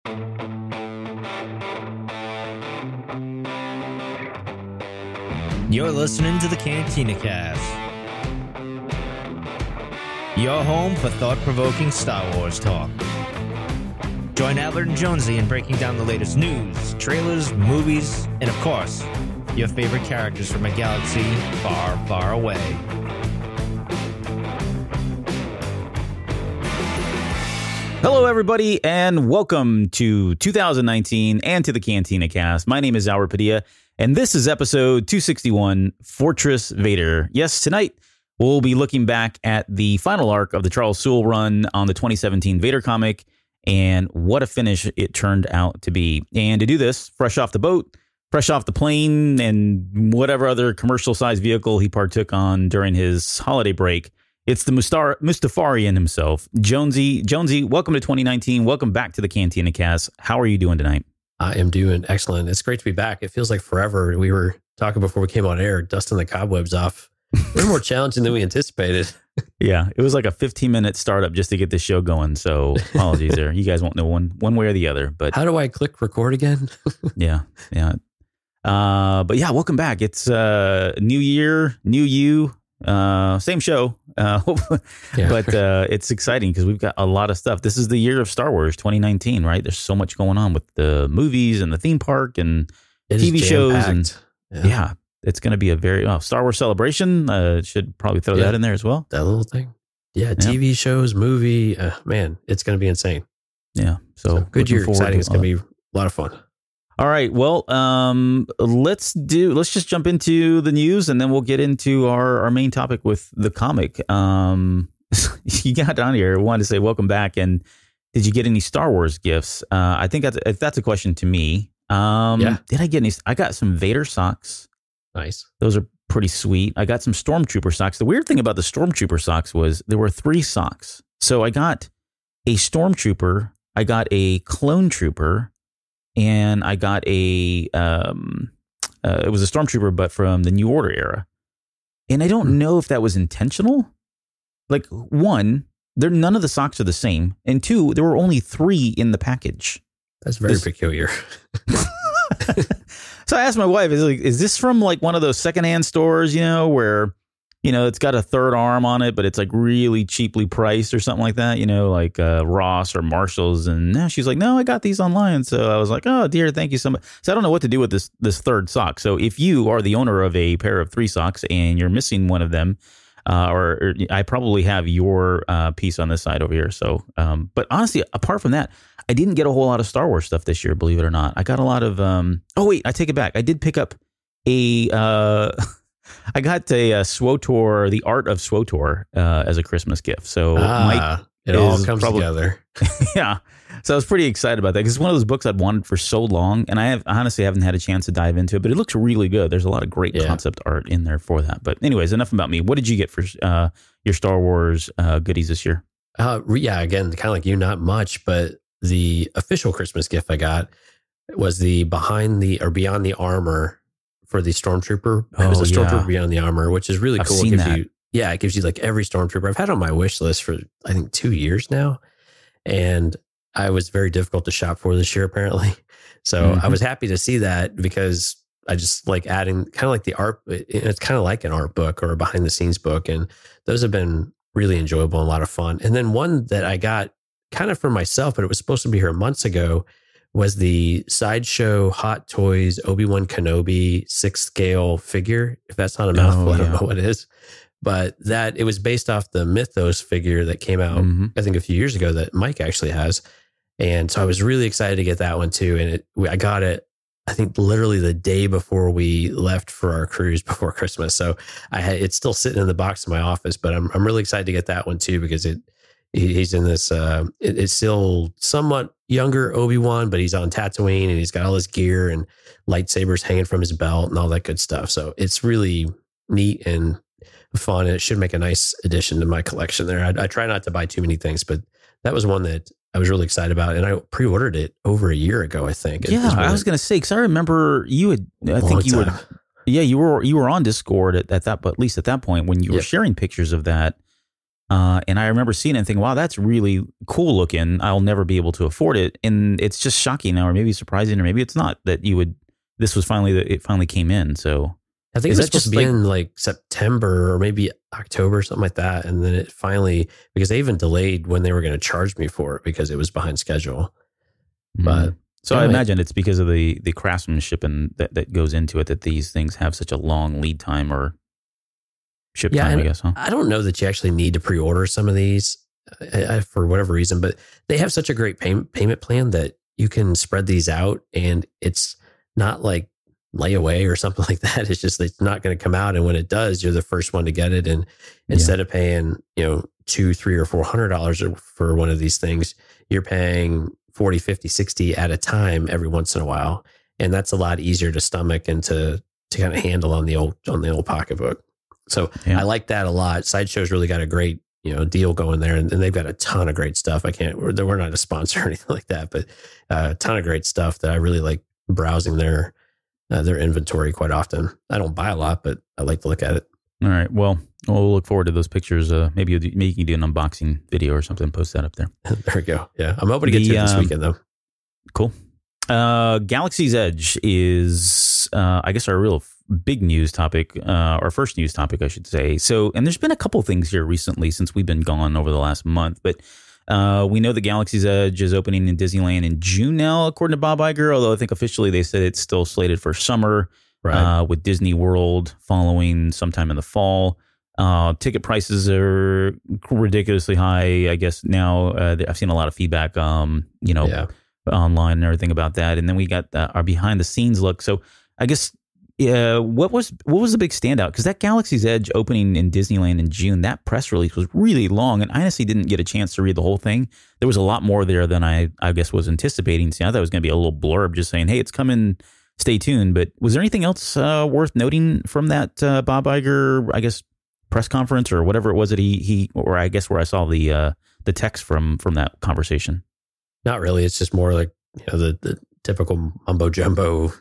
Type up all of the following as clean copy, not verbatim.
You're listening to the Cantina Cast, your home for thought-provoking Star Wars talk. Join Albert and Jonesy in breaking down the latest news, trailers, movies, and of course, your favorite characters from a galaxy far, far away. Hello, everybody, and welcome to 2019 and to the Cantina Cast. My name is Albert Padilla, and this is episode 261, Fortress Vader. Yes, tonight we'll be looking back at the final arc of the Charles Soule run on the 2017 Vader comic, and what a finish it turned out to be. And to do this, fresh off the boat, fresh off the plane, and whatever other commercial-sized vehicle he partook on during his holiday break, it's the Mustafarian himself, Jonesy. Jonesy, welcome to 2019. Welcome back to the Cantina Cast. How are you doing tonight? I am doing excellent. It's great to be back. It feels like forever. We were talking before we came on air, dusting the cobwebs off. We're more challenging than we anticipated. Yeah, it was like a 15-minute startup just to get this show going. So apologies there. You guys won't know one way or the other. But how do I click record again? yeah. But yeah, welcome back. It's new year, new you. Same show, but it's exciting because we've got a lot of stuff. This is the year of Star Wars 2019, right? There's so much going on with the movies and the theme park and TV shows, and yeah, it's going to be a very Star Wars celebration. Should probably throw that in there as well. That little thing, TV shows, movie, man, it's going to be insane. Yeah, so good year, exciting. It's going to be a lot of fun. All right. Well, let's just jump into the news, and then we'll get into our main topic with the comic. You got on here. I wanted to say welcome back. And did you get any Star Wars gifts? I think that's a question to me. Did I get any? I got some Vader socks. Nice. Those are pretty sweet. I got some Stormtrooper socks. The weird thing about the Stormtrooper socks was there were 3 socks. So I got a Stormtrooper, I got a Clone Trooper, and I got it was a Stormtrooper, but from the New Order era. And I don't know if that was intentional. Like, 1, none of the socks are the same. And 2, there were only 3 in the package. That's very peculiar. So I asked my wife, is this from like one of those secondhand stores, where, it's got a third arm on it, but it's like really cheaply priced or something like that, like Ross or Marshall's. And now she's like, no, I got these online. So I was like, oh, dear, thank you so much. So I don't know what to do with this third sock. So if you are the owner of a pair of 3 socks and you're missing one of them, or I probably have your piece on this side over here. So, but honestly, apart from that, I didn't get a whole lot of Star Wars stuff this year, believe it or not. I got a lot of, oh wait, I take it back. I did pick up I got a SWOTOR, the Art of SWOTOR, as a Christmas gift. So Mike, it all comes together. Yeah. So I was pretty excited about that because it's one of those books I'd wanted for so long, and I honestly haven't had a chance to dive into it, but it looks really good. There's a lot of great concept art in there for that. But anyways, enough about me. What did you get for your Star Wars goodies this year? Again, kind of like you, not much, but the official Christmas gift I got was the Beyond the Armor for the Stormtrooper. It was a Stormtrooper Beyond the Armor, which is really cool. Seen that. It gives you like every Stormtrooper. I've had on my wish list for, I think, 2 years now. And I was very difficult to shop for this year, apparently. So I was happy to see that because I just like adding kind of like the art. It's kind of like an art book or a behind the scenes book. And those have been really enjoyable and a lot of fun. And then one that I got kind of for myself, but it was supposed to be here months ago, was the Sideshow Hot Toys Obi-Wan Kenobi 6 scale figure. If that's not a mouthful, I don't know what it is. But it was based off the Mythos figure that came out, I think, a few years ago that Mike actually has. And so I was really excited to get that one too. And I got it, I think, literally the day before we left for our cruise before Christmas. So it's still sitting in the box in my office, but I'm really excited to get that one too, because he's in this, it's still somewhat younger Obi-Wan, but he's on Tatooine and he's got all his gear and lightsabers hanging from his belt and all that good stuff. So it's really neat and fun. And it should make a nice addition to my collection there. I try not to buy too many things, but that was one that I was really excited about. And I pre-ordered it over a year ago, I think. Yeah, I was going to say, because I remember you had, you were on Discord at that, but at least at that point when you were sharing pictures of that. And I remember seeing it and thinking, wow, that's really cool looking. I'll never be able to afford it. And it's just shocking now, or maybe surprising, or maybe it's not, that it finally came in. So I think it was supposed to be in like September or maybe October, something like that. And then it finally, because they even delayed when they were going to charge me for it because it was behind schedule. But so anyway, I imagine it's because of the craftsmanship and that goes into it, that these things have such a long lead time or ship time, I guess. Huh? I don't know that you actually need to pre-order some of these for whatever reason, but they have such a great payment plan that you can spread these out, and it's not like layaway or something like that. It's just, it's not going to come out. And when it does, you're the first one to get it. And instead of paying, $200, $300 or $400 for one of these things, you're paying 40, 50, 60 at a time every once in a while. And that's a lot easier to stomach and to kind of handle on the old pocketbook. So I like that a lot. Sideshow's really got a great, deal going there, and they've got a ton of great stuff. We're not a sponsor or anything like that, but a ton of great stuff that I really like browsing their inventory quite often. I don't buy a lot, but I like to look at it. All right. Well, we'll look forward to those pictures. Maybe you can do an unboxing video or something, post that up there. There we go. Yeah. I'm hoping to get to it this weekend though. Cool. Galaxy's Edge is, I guess, our real big news topic, our first news topic, I should say. So, and there's been a couple things here recently since we've been gone over the last month, but we know the Galaxy's Edge is opening in Disneyland in June now, according to Bob Iger, although I think officially they said it's still slated for summer, with Disney World following sometime in the fall. Ticket prices are ridiculously high, I guess now. I've seen a lot of feedback, online and everything about that. And then we got our behind the scenes look. So I guess, what was the big standout? Because that Galaxy's Edge opening in Disneyland in June, that press release was really long, and I honestly didn't get a chance to read the whole thing. There was a lot more there than I guess was anticipating. So I thought it was going to be a little blurb just saying, hey, it's coming, stay tuned. But was there anything else worth noting from that Bob Iger, I guess, press conference or whatever it was that he or I guess where I saw the text from that conversation? Not really. It's just more like the typical mumbo jumbo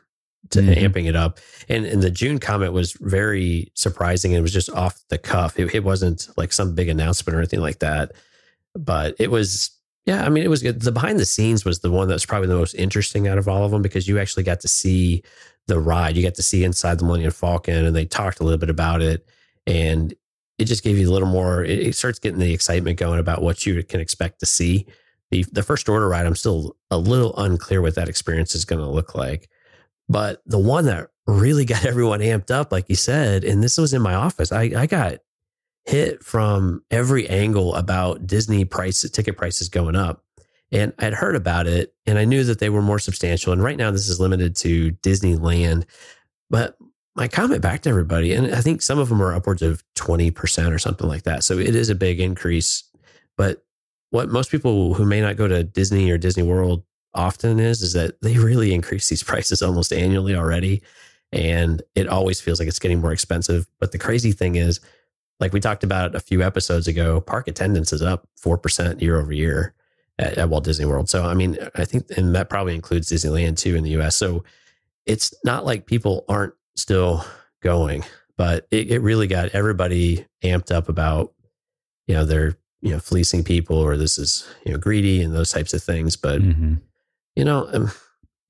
to amping it up. And the June comment was very surprising. It was just off the cuff. It wasn't like some big announcement or anything like that. But it was, it was good. The behind the scenes was the one that was probably the most interesting out of all of them, because you actually got to see the ride. You got to see inside the Millennium Falcon, and they talked a little bit about it. And it just gave you a little more, it starts getting the excitement going about what you can expect to see. The First Order ride, I'm still a little unclear what that experience is going to look like. But the one that really got everyone amped up, like you said, and this was in my office, I got hit from every angle about Disney ticket prices going up. And I'd heard about it, and I knew that they were more substantial. And right now this is limited to Disneyland. But my comment back to everybody, and I think some of them are upwards of 20% or something like that. So it is a big increase. But what most people who may not go to Disney or Disney World often is that they really increase these prices almost annually already. And it always feels like it's getting more expensive. But the crazy thing is, like we talked about a few episodes ago, park attendance is up 4% year over year at Walt Disney World. So, I mean, I think, and that probably includes Disneyland too in the US. So it's not like people aren't still going, but it really got everybody amped up about, they're, fleecing people, or this is, greedy and those types of things. But,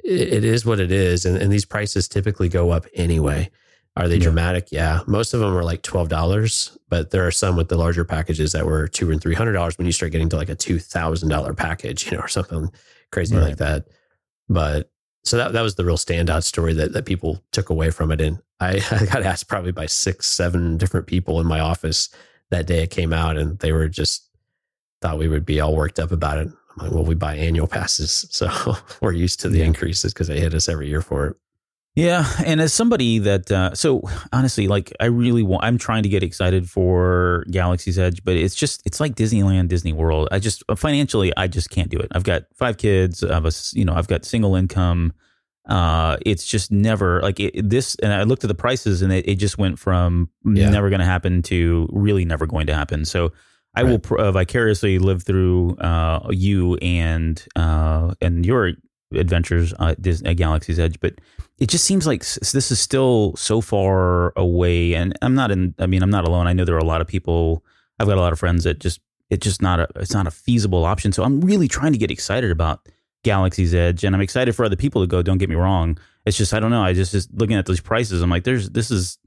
it is what it is. And these prices typically go up anyway. Are they dramatic? Yeah. Most of them are like $12, but there are some with the larger packages that were $200 and $300 when you start getting to like a $2,000 package, or something crazy like that. But so that was the real standout story that people took away from it. And I got asked probably by 6, 7 different people in my office that day it came out, and they were just thought we would be all worked up about it. I'm like, well, we buy annual passes, so we're used to the increases because they hit us every year for it. Yeah. And as somebody that, so honestly, like I'm trying to get excited for Galaxy's Edge, but it's like Disneyland, Disney World. Financially, I just can't do it. I've got 5 kids. I've got single income. It's just never like this. And I looked at the prices, and it just went from never going to happen to really never going to happen. So I will vicariously live through you and your adventures at Galaxy's Edge, but it just seems like this is still so far away. And I'm not alone. I know there are a lot of people I've got a lot of friends that it's not a feasible option. So I'm really trying to get excited about Galaxy's Edge, and I'm excited for other people to go. Don't get me wrong. It's just, I don't know. I just looking at those prices, I'm like, this is,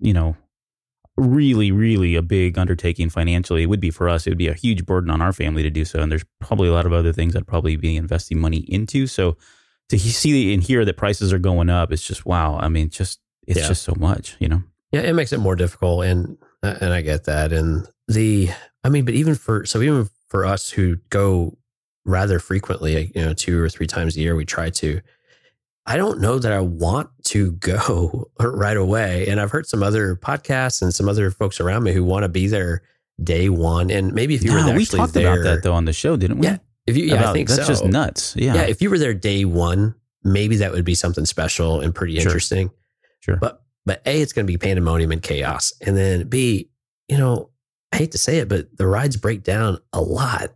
really, really a big undertaking financially. It would be for us. It would be a huge burden on our family to do so. And there's probably a lot of other things I'd probably be investing money into. So to see and hear that prices are going up, it's just, wow. I mean, just so much, Yeah, it makes it more difficult. And I get that. And but even for us who go rather frequently, 2 or 3 times a year, we try to, I don't know that I want to go right away. And I've heard some other podcasts and some other folks around me who want to be there day one. And maybe if you were actually we talked about that though on the show, didn't we? Yeah. I think that's just nuts. Yeah. Yeah. If you were there day one, maybe that would be something special and pretty interesting. Sure. But A, it's going to be pandemonium and chaos. And then B, I hate to say it, but the rides break down a lot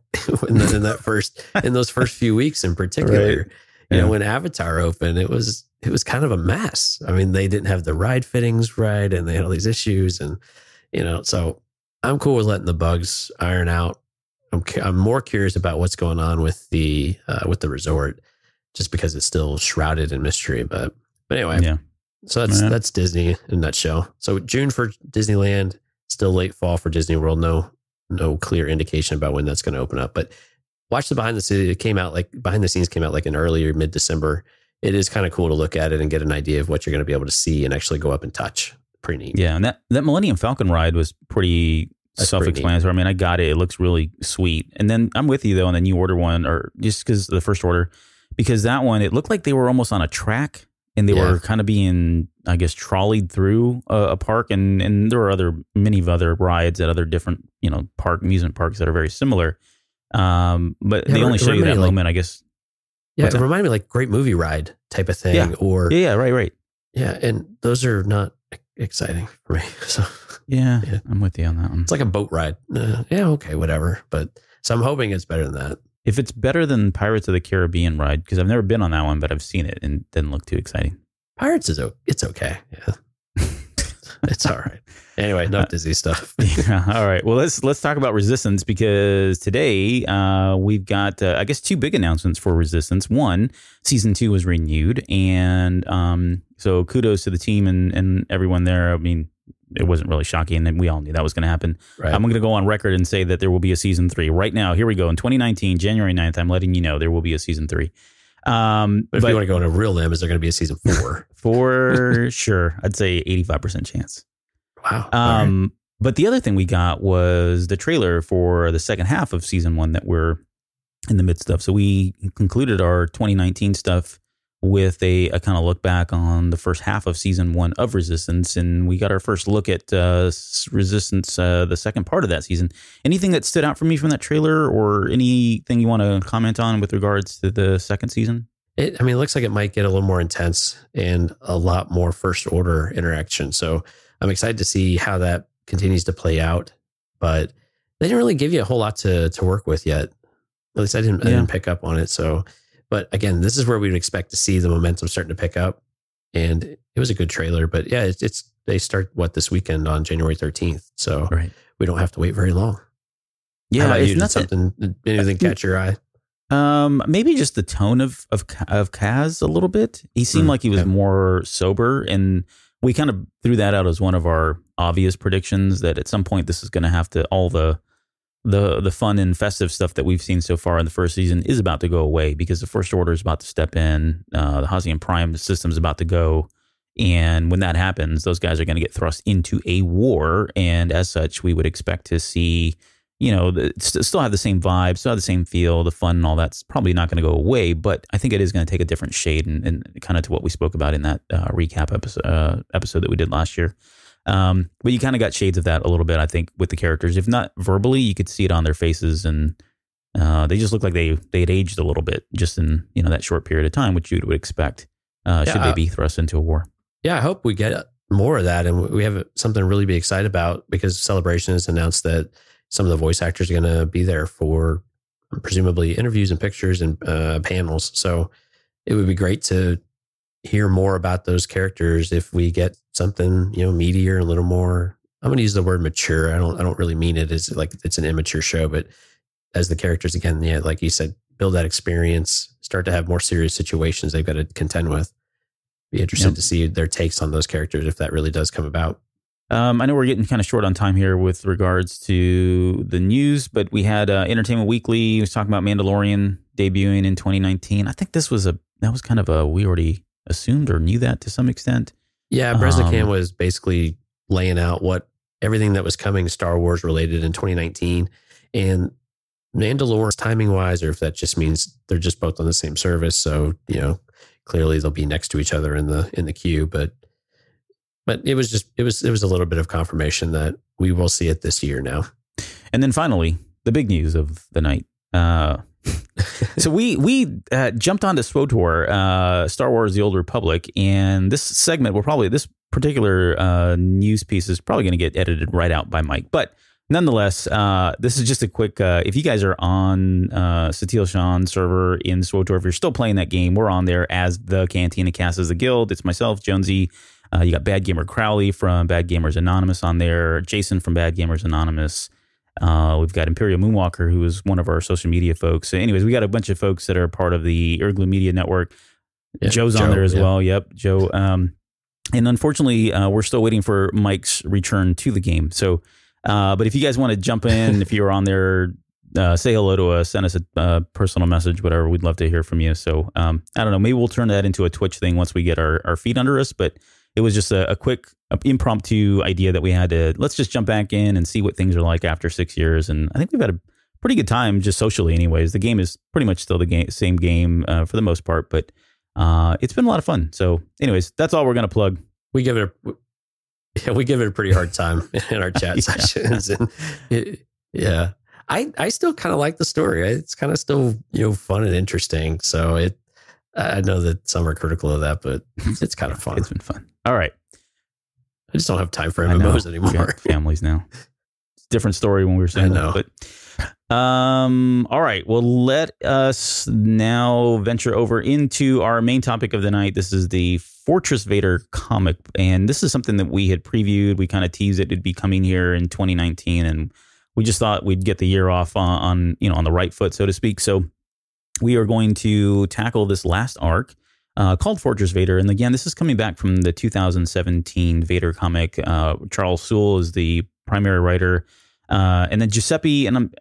in those first few weeks in particular. Right. When Avatar opened, it was kind of a mess. I mean, they didn't have the ride fittings right, and they had all these issues, and so I'm cool with letting the bugs iron out. I'm more curious about what's going on with the resort, just because it's still shrouded in mystery. But anyway, yeah. So that's Disney in a nutshell. So June for Disneyland, still late fall for Disney World. No clear indication about when that's going to open up, but. Watch the behind the scenes. Behind the scenes came out like in early or mid-December. It is kind of cool to look at it and get an idea of what you're going to be able to see and actually go up and touch. Pretty neat. Yeah, and that Millennium Falcon ride was pretty self-explanatory. I mean, I got it. It looks really sweet. And then I'm with you though on the New Order one, or just because the First Order, because that one, it looked like they were almost on a track and they were kind of being, I guess, trolleyed through a park. And there were many other rides at other different, amusement parks that are very similar. But they only show you that moment, I guess. Yeah, it reminded me like Great Movie Ride type of thing. Yeah, right. Yeah, and those are not exciting for me. So yeah, I'm with you on that one. It's like a boat ride. Okay, whatever. But so I'm hoping it's better than that. If it's better than Pirates of the Caribbean ride, because I've never been on that one, but I've seen it and it didn't look too exciting. Pirates it's okay. Yeah, it's all right. Anyway, enough Disney stuff. Yeah, all right. Well, let's talk about Resistance, because today we've got, I guess, 2 big announcements for Resistance. One, season 2 was renewed, and so kudos to the team and everyone there. I mean, it wasn't really shocking, and we all knew that was going to happen. Right. I'm going to go on record and say that there will be a season 3 right now. Here we go. In 2019, January 9th, I'm letting you know there will be a season 3. But if you want to go on a real limb, is there going to be a season 4? For sure. I'd say 85% chance. Wow. Right. But the other thing we got was the trailer for the second half of season 1 that we're in the midst of. So we concluded our 2019 stuff with a kind of look back on the first half of season 1 of Resistance. And we got our first look at Resistance, the second part of that season. Anything that stood out for me from that trailer, or anything you want to comment on with regards to the second season? It looks like it might get a little more intense and a lot more First Order interaction. So I'm excited to see how that continues to play out, but they didn't really give you a whole lot to work with yet. At least I didn't pick up on it. So, but again, this is where we'd expect to see the momentum starting to pick up, and it was a good trailer. But yeah, they start this weekend on January 13th, so we don't have to wait very long. Yeah, anything catch your eye? Maybe just the tone of Kaz a little bit. He seemed like he was more sober, and we kind of threw that out as one of our obvious predictions that at some point this is going to have to, all the fun and festive stuff that we've seen so far in the first season is about to go away, because the First Order is about to step in. The Hazian Prime system is about to go. And when that happens, those guys are going to get thrust into a war. And as such, we would expect to see, still have the same vibe, still have the same feel, the fun and all that's probably not going to go away. But I think it is going to take a different shade and kind of to what we spoke about in that recap episode that we did last year. But you kind of got shades of that a little bit, I think, with the characters. If not verbally, you could see it on their faces, and they just look like they had aged a little bit just in that short period of time, which you would expect should they be thrust into a war. Yeah, I hope we get more of that, and we have something to really be excited about, because Celebration has announced that some of the voice actors are going to be there for presumably interviews and pictures and panels. So it would be great to hear more about those characters if we get something, meatier, a little more I'm going to use the word mature. I don't really mean it as like it's an immature show, but as the characters, again, yeah, like you said, build that experience, start to have more serious situations they've got to contend with. Be interested to see their takes on those characters if that really does come about. I know we're getting kind of short on time here with regards to the news, but we had Entertainment Weekly was talking about Mandalorian debuting in 2019. I think that was kind of we already assumed or knew that to some extent. Yeah, Breznican was basically laying out what everything that was coming Star Wars related in 2019, and Mandalorian timing wise, or if that just means they're just both on the same service. So, clearly they'll be next to each other in the queue, but it was a little bit of confirmation that we will see it this year now. And then finally, the big news of the night. So we jumped onto SWTOR, Star Wars: The Old Republic, and this segment this particular news piece is probably going to get edited right out by Mike. But nonetheless, this is just a quick, if you guys are on Satil Shan server in SWTOR, if you're still playing that game, we're on there as the Cantina Cast as the guild. It's myself, Jonesy. You got Bad Gamer Crowley from Bad Gamers Anonymous on there, Jason from Bad Gamers Anonymous. We've got Imperial Moonwalker, who is one of our social media folks. So anyways, we got a bunch of folks that are part of the Irglu Media Network. Yeah, Joe's on there as well. Yep, Joe. And unfortunately, we're still waiting for Mike's return to the game. So, but if you guys want to jump in, if you're on there, say hello to us, send us a personal message, whatever. We'd love to hear from you. So, I don't know. Maybe we'll turn that into a Twitch thing once we get our feet under us. But it was just a quick impromptu idea that we had to, let's just jump back in and see what things are like after 6 years. And I think we've had a pretty good time just socially anyways. The game is pretty much still the same game for the most part, but it's been a lot of fun. So anyways, that's all we're going to plug. We give it a pretty hard time in our chat sessions. And I still kind of like the story. It's kind of still, fun and interesting. So I know that some are critical of that, but it's kind of fun. It's been fun. All right. I just don't have time for MMOs anymore. We got families now. It's a different story when we were single. I know. But, all right. Well, let us now venture over into our main topic of the night. This is the Fortress Vader comic. And this is something that we had previewed. We kind of teased it'd be coming here in 2019. And we just thought we'd get the year off on the right foot, so to speak. So we are going to tackle this last arc called Fortress Vader. And again, this is coming back from the 2017 Vader comic. Charles Soule is the primary writer. And then Giuseppe and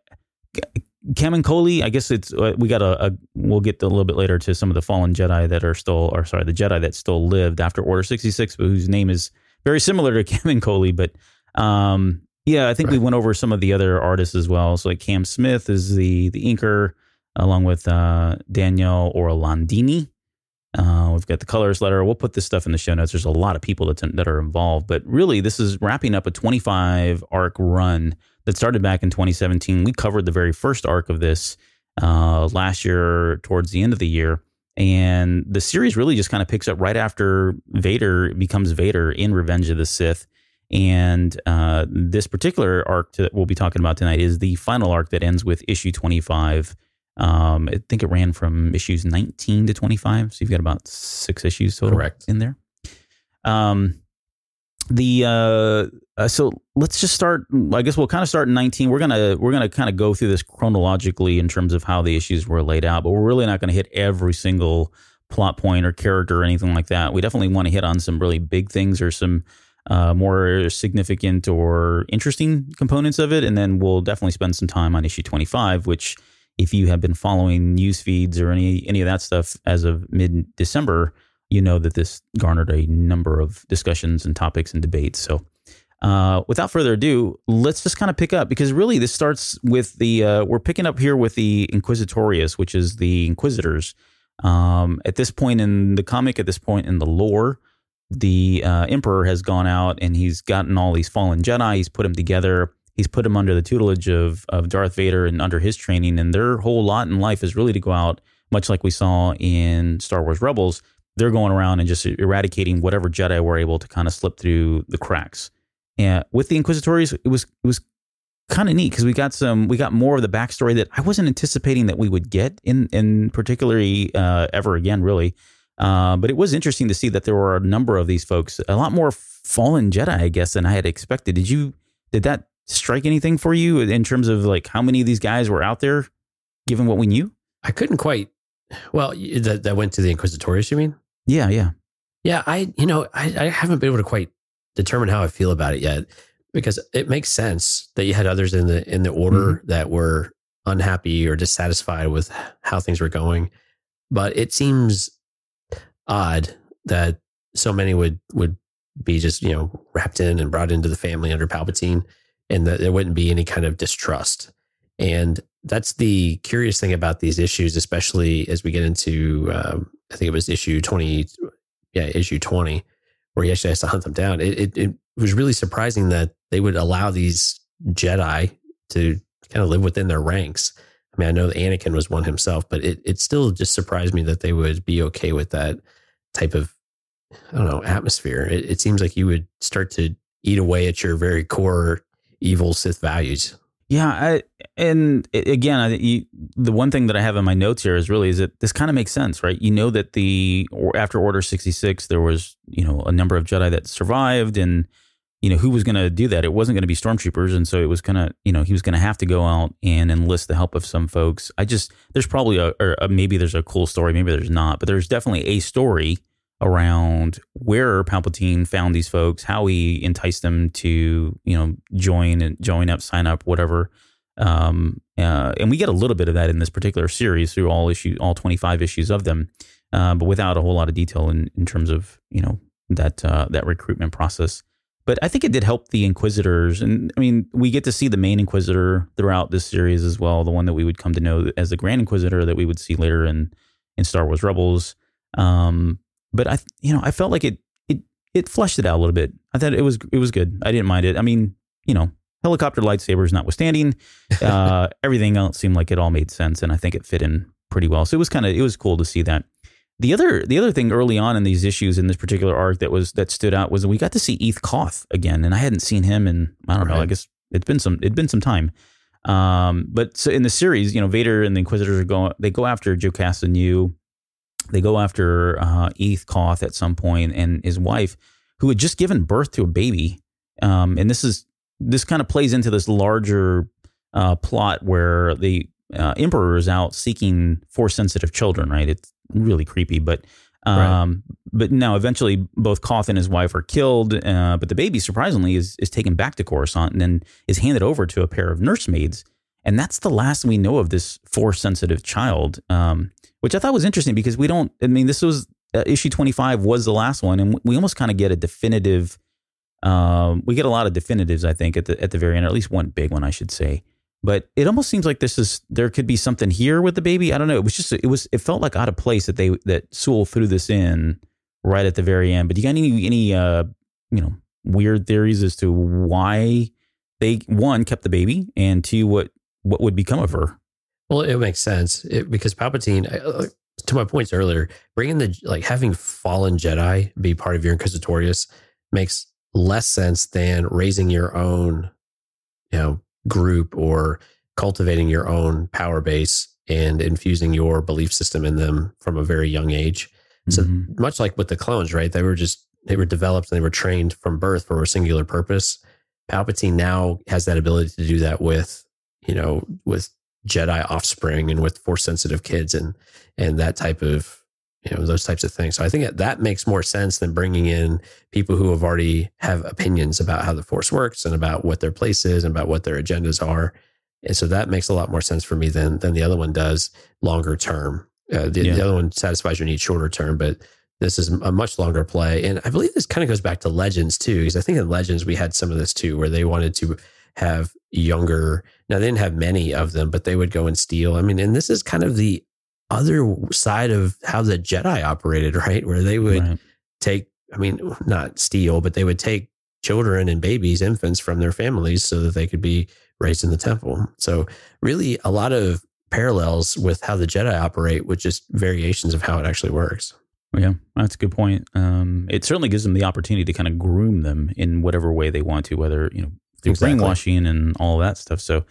Kamenkoli, I guess we'll get a little bit later to some of the fallen Jedi that the Jedi that still lived after Order 66, but whose name is very similar to Kamenkoli. But I think we went over some of the other artists as well. So like Cam Smith is the inker, along with Danielle Orlandini. We've got the colorist letter. We'll put this stuff in the show notes. There's a lot of people that are involved, but really this is wrapping up a 25 arc run that started back in 2017. We covered the very first arc of this last year towards the end of the year. And the series really just kind of picks up right after Vader becomes Vader in Revenge of the Sith. And this particular arc that we'll be talking about tonight is the final arc that ends with issue 25. I think it ran from issues 19 to 25. So you've got about 6 issues total in there. So let's just start. I guess we'll kind of start in 19. We're gonna kind of go through this chronologically in terms of how the issues were laid out, but we're really not going to hit every single plot point or character or anything like that. We definitely want to hit on some really big things or some more significant or interesting components of it, and then we'll definitely spend some time on issue 25, which, if you have been following news feeds or any of that stuff as of mid-December, you know that this garnered a number of discussions and topics and debates. So without further ado, let's just kind of pick up, because really this starts with we're picking up here with the Inquisitorius, which is the Inquisitors. At this point in the comic, at this point in the lore, the Emperor has gone out and he's gotten all these fallen Jedi. He's put them together. He's put them under the tutelage of Darth Vader and under his training. And their whole lot in life is really to go out, much like we saw in Star Wars Rebels. They're going around and just eradicating whatever Jedi were able to kind of slip through the cracks. And with the Inquisitors, it was kind of neat because we got more of the backstory that I wasn't anticipating that we would get in particularly ever again, really. But it was interesting to see that there were a number of these folks, a lot more fallen Jedi, I guess, than I had expected. Did that strike anything for you in terms of like how many of these guys were out there, given what we knew? I couldn't quite. Well, that went to the Inquisitors, you mean? Yeah. Yeah, I haven't been able to quite determine how I feel about it yet, because it makes sense that you had others in the order that were unhappy or dissatisfied with how things were going. But it seems odd that so many would be just, wrapped in and brought into the family under Palpatine, and that there wouldn't be any kind of distrust. And that's the curious thing about these issues, especially as we get into, I think it was issue 20, where he actually has to hunt them down. It was really surprising that they would allow these Jedi to kind of live within their ranks. I mean, I know that Anakin was one himself, but it still just surprised me that they would be okay with that type of, I don't know, atmosphere. It seems like you would start to eat away at your very core evil Sith values. Yeah, the one thing that I have in my notes here is that this kind of makes sense, right? You know that after Order 66, there was, a number of Jedi that survived, and, who was going to do that? It wasn't going to be stormtroopers, and so it was going to, he was going to have to go out and enlist the help of some folks. There's probably maybe there's a cool story, maybe there's not, but there's definitely a story around where Palpatine found these folks, how he enticed them to, join up, sign up, whatever. And we get a little bit of that in this particular series through all 25 issues of them, but without a whole lot of detail in terms of, that recruitment process. But I think it did help the Inquisitors. And I mean, we get to see the main Inquisitor throughout this series as well, the one that we would come to know as the Grand Inquisitor that we would see later in Star Wars Rebels. But I felt like it fleshed it out a little bit. I thought it was good. I didn't mind it. I mean, helicopter lightsabers notwithstanding, everything else seemed like it all made sense, and I think it fit in pretty well. So it was cool to see that. The other thing early on in these issues in this particular arc that stood out was we got to see Eth Koth again, and I hadn't seen him in, I don't know, I guess it'd been some time. But so in the series, Vader and the Inquisitors they go after Joe Castanew. They go after Eth Koth at some point, and his wife, who had just given birth to a baby. And this kind of plays into this larger plot where the Emperor is out seeking Force-sensitive children. Right? It's really creepy, but now eventually both Koth and his wife are killed. But the baby, surprisingly, is taken back to Coruscant and then is handed over to a pair of nursemaids. And that's the last we know of this Force-sensitive child. Which I thought was interesting because this was issue 25 was the last one, and we almost kind of get a definitive. We get a lot of definitives, I think, at the very end, or at least one big one, I should say. But it almost seems like there could be something here with the baby. I don't know. It felt like out of place that Sewell threw this in right at the very end. But do you got any weird theories as to why they, one, kept the baby, and two, what would become of her? Well, it makes sense because Palpatine, to my points earlier, bringing having fallen Jedi be part of your Inquisitorius makes less sense than raising your own, group or cultivating your own power base and infusing your belief system in them from a very young age. So much like with the clones, right? They were developed and they were trained from birth for a singular purpose. Palpatine now has that ability to do that with Jedi offspring and with Force sensitive kids and that type of, those types of things. So I think that makes more sense than bringing in people who already have opinions about how the Force works and about what their place is and about what their agendas are. And so that makes a lot more sense for me than the other one does longer term. The other one satisfies your needs shorter term, but this is a much longer play. And I believe this kind of goes back to Legends too, because I think in Legends we had some of this too, where they wanted to have younger. Now they didn't have many of them, but they would go and steal. I mean, and this is kind of the other side of how the Jedi operated, right? Where they would take, not steal, but they would take children and babies, infants from their families so that they could be raised in the temple. So really a lot of parallels with how the Jedi operate with just variations of how it actually works. Yeah, that's a good point. It certainly gives them the opportunity to kind of groom them in whatever way they want to, whether, through brainwashing and all that stuff. So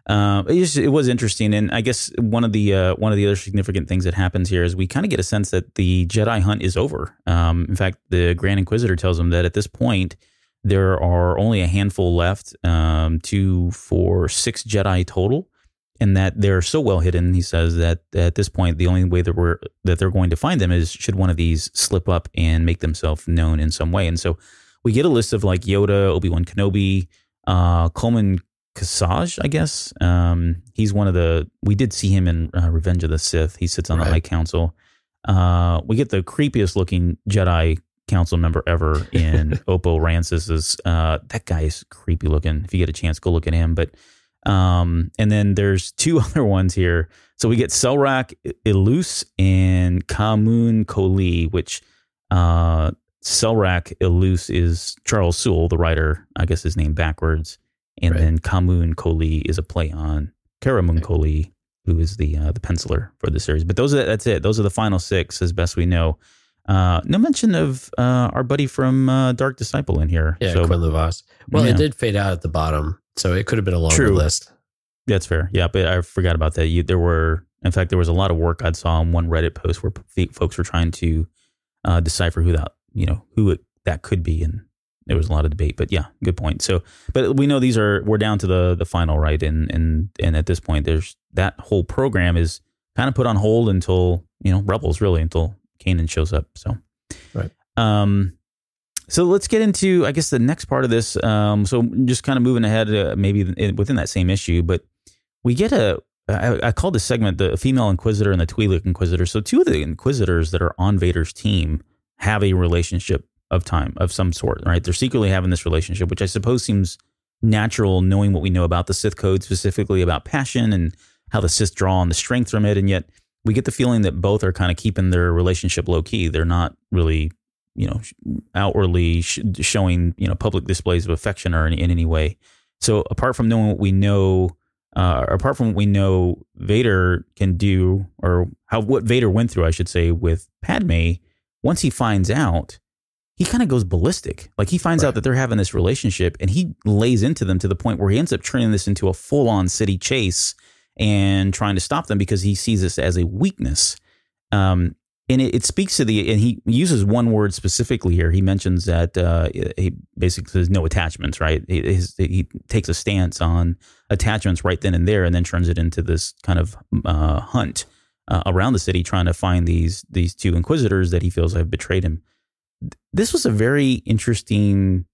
it was interesting. And I guess one of the other significant things that happens here is we kind of get a sense that the Jedi hunt is over. In fact, the Grand Inquisitor tells him that at this point, there are only a handful left, 2, 4, 6 Jedi total, and that they're so well hidden. He says that at this point, the only way that they're going to find them is should one of these slip up and make themselves known in some way. And so we get a list of like Yoda, Obi-Wan Kenobi, Coleman Kasaj, I guess. He's one of we did see him in Revenge of the Sith. He sits on the High Council. We get the creepiest looking Jedi Council member ever in Oppo Rancis's. That guy is creepy looking. If you get a chance, go look at him. But and then there's 2 other ones here. So we get Selrak Ilus and Kamun Koli, which Selrak Ilus is Charles Sewell, the writer. I guess his name backwards. And then Kamun Koli is a play on Karamun Koli, who is the penciler for the series. But that's it. Those are the final 6, as best we know. No mention of our buddy from Dark Disciple in here. Yeah, so, Quinlan Voss. Well, it did fade out at the bottom, so it could have been a longer list. That's fair. Yeah, but I forgot about that. There was a lot of work I saw on one Reddit post where folks were trying to decipher who that could be, and there was a lot of debate. But yeah, good point. So, but we know we're down to the final, right? And at this point, there's that whole program is kind of put on hold until Rebels, really, until Kanan shows up. So, right. So let's get into, I guess, the next part of this. So just kind of moving ahead, maybe within that same issue, but we get I called this segment the female Inquisitor and the Twi'lek Inquisitor. So 2 of the Inquisitors that are on Vader's team have a relationship of some sort, right? They're secretly having this relationship, which I suppose seems natural, knowing what we know about the Sith code, specifically about passion and how the Sith draw on the strength from it. And yet we get the feeling that both are kind of keeping their relationship low key. They're not really, outwardly showing, public displays of affection or in any way. So apart from knowing what we know, Vader can do, or what Vader went through, I should say, with Padme, once he finds out, he kind of goes ballistic. Like he finds out that they're having this relationship, and he lays into them to the point where he ends up turning this into a full-on city chase and trying to stop them because he sees this as a weakness. And it speaks to and he uses one word specifically here. He mentions that he basically says no attachments, right? He takes a stance on attachments right then and there, and then turns it into this kind of hunt around the city, trying to find these 2 Inquisitors that he feels have betrayed him. This was a very interesting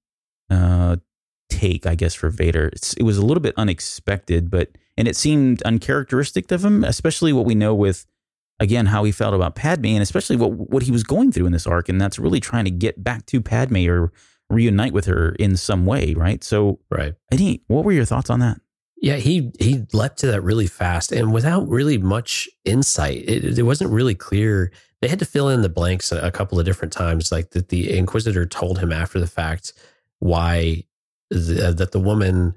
take, I guess, for Vader. It was a little bit unexpected, and it seemed uncharacteristic of him, especially what we know with, again, how he felt about Padme, and especially what he was going through in this arc, and that's really trying to get back to Padme or reunite with her in some way, right? So, Eddie, what were your thoughts on that? Yeah, he leapt to that really fast and without really much insight. It wasn't really clear. They had to fill in the blanks a couple of different times, like that the Inquisitor told him after the fact why that the woman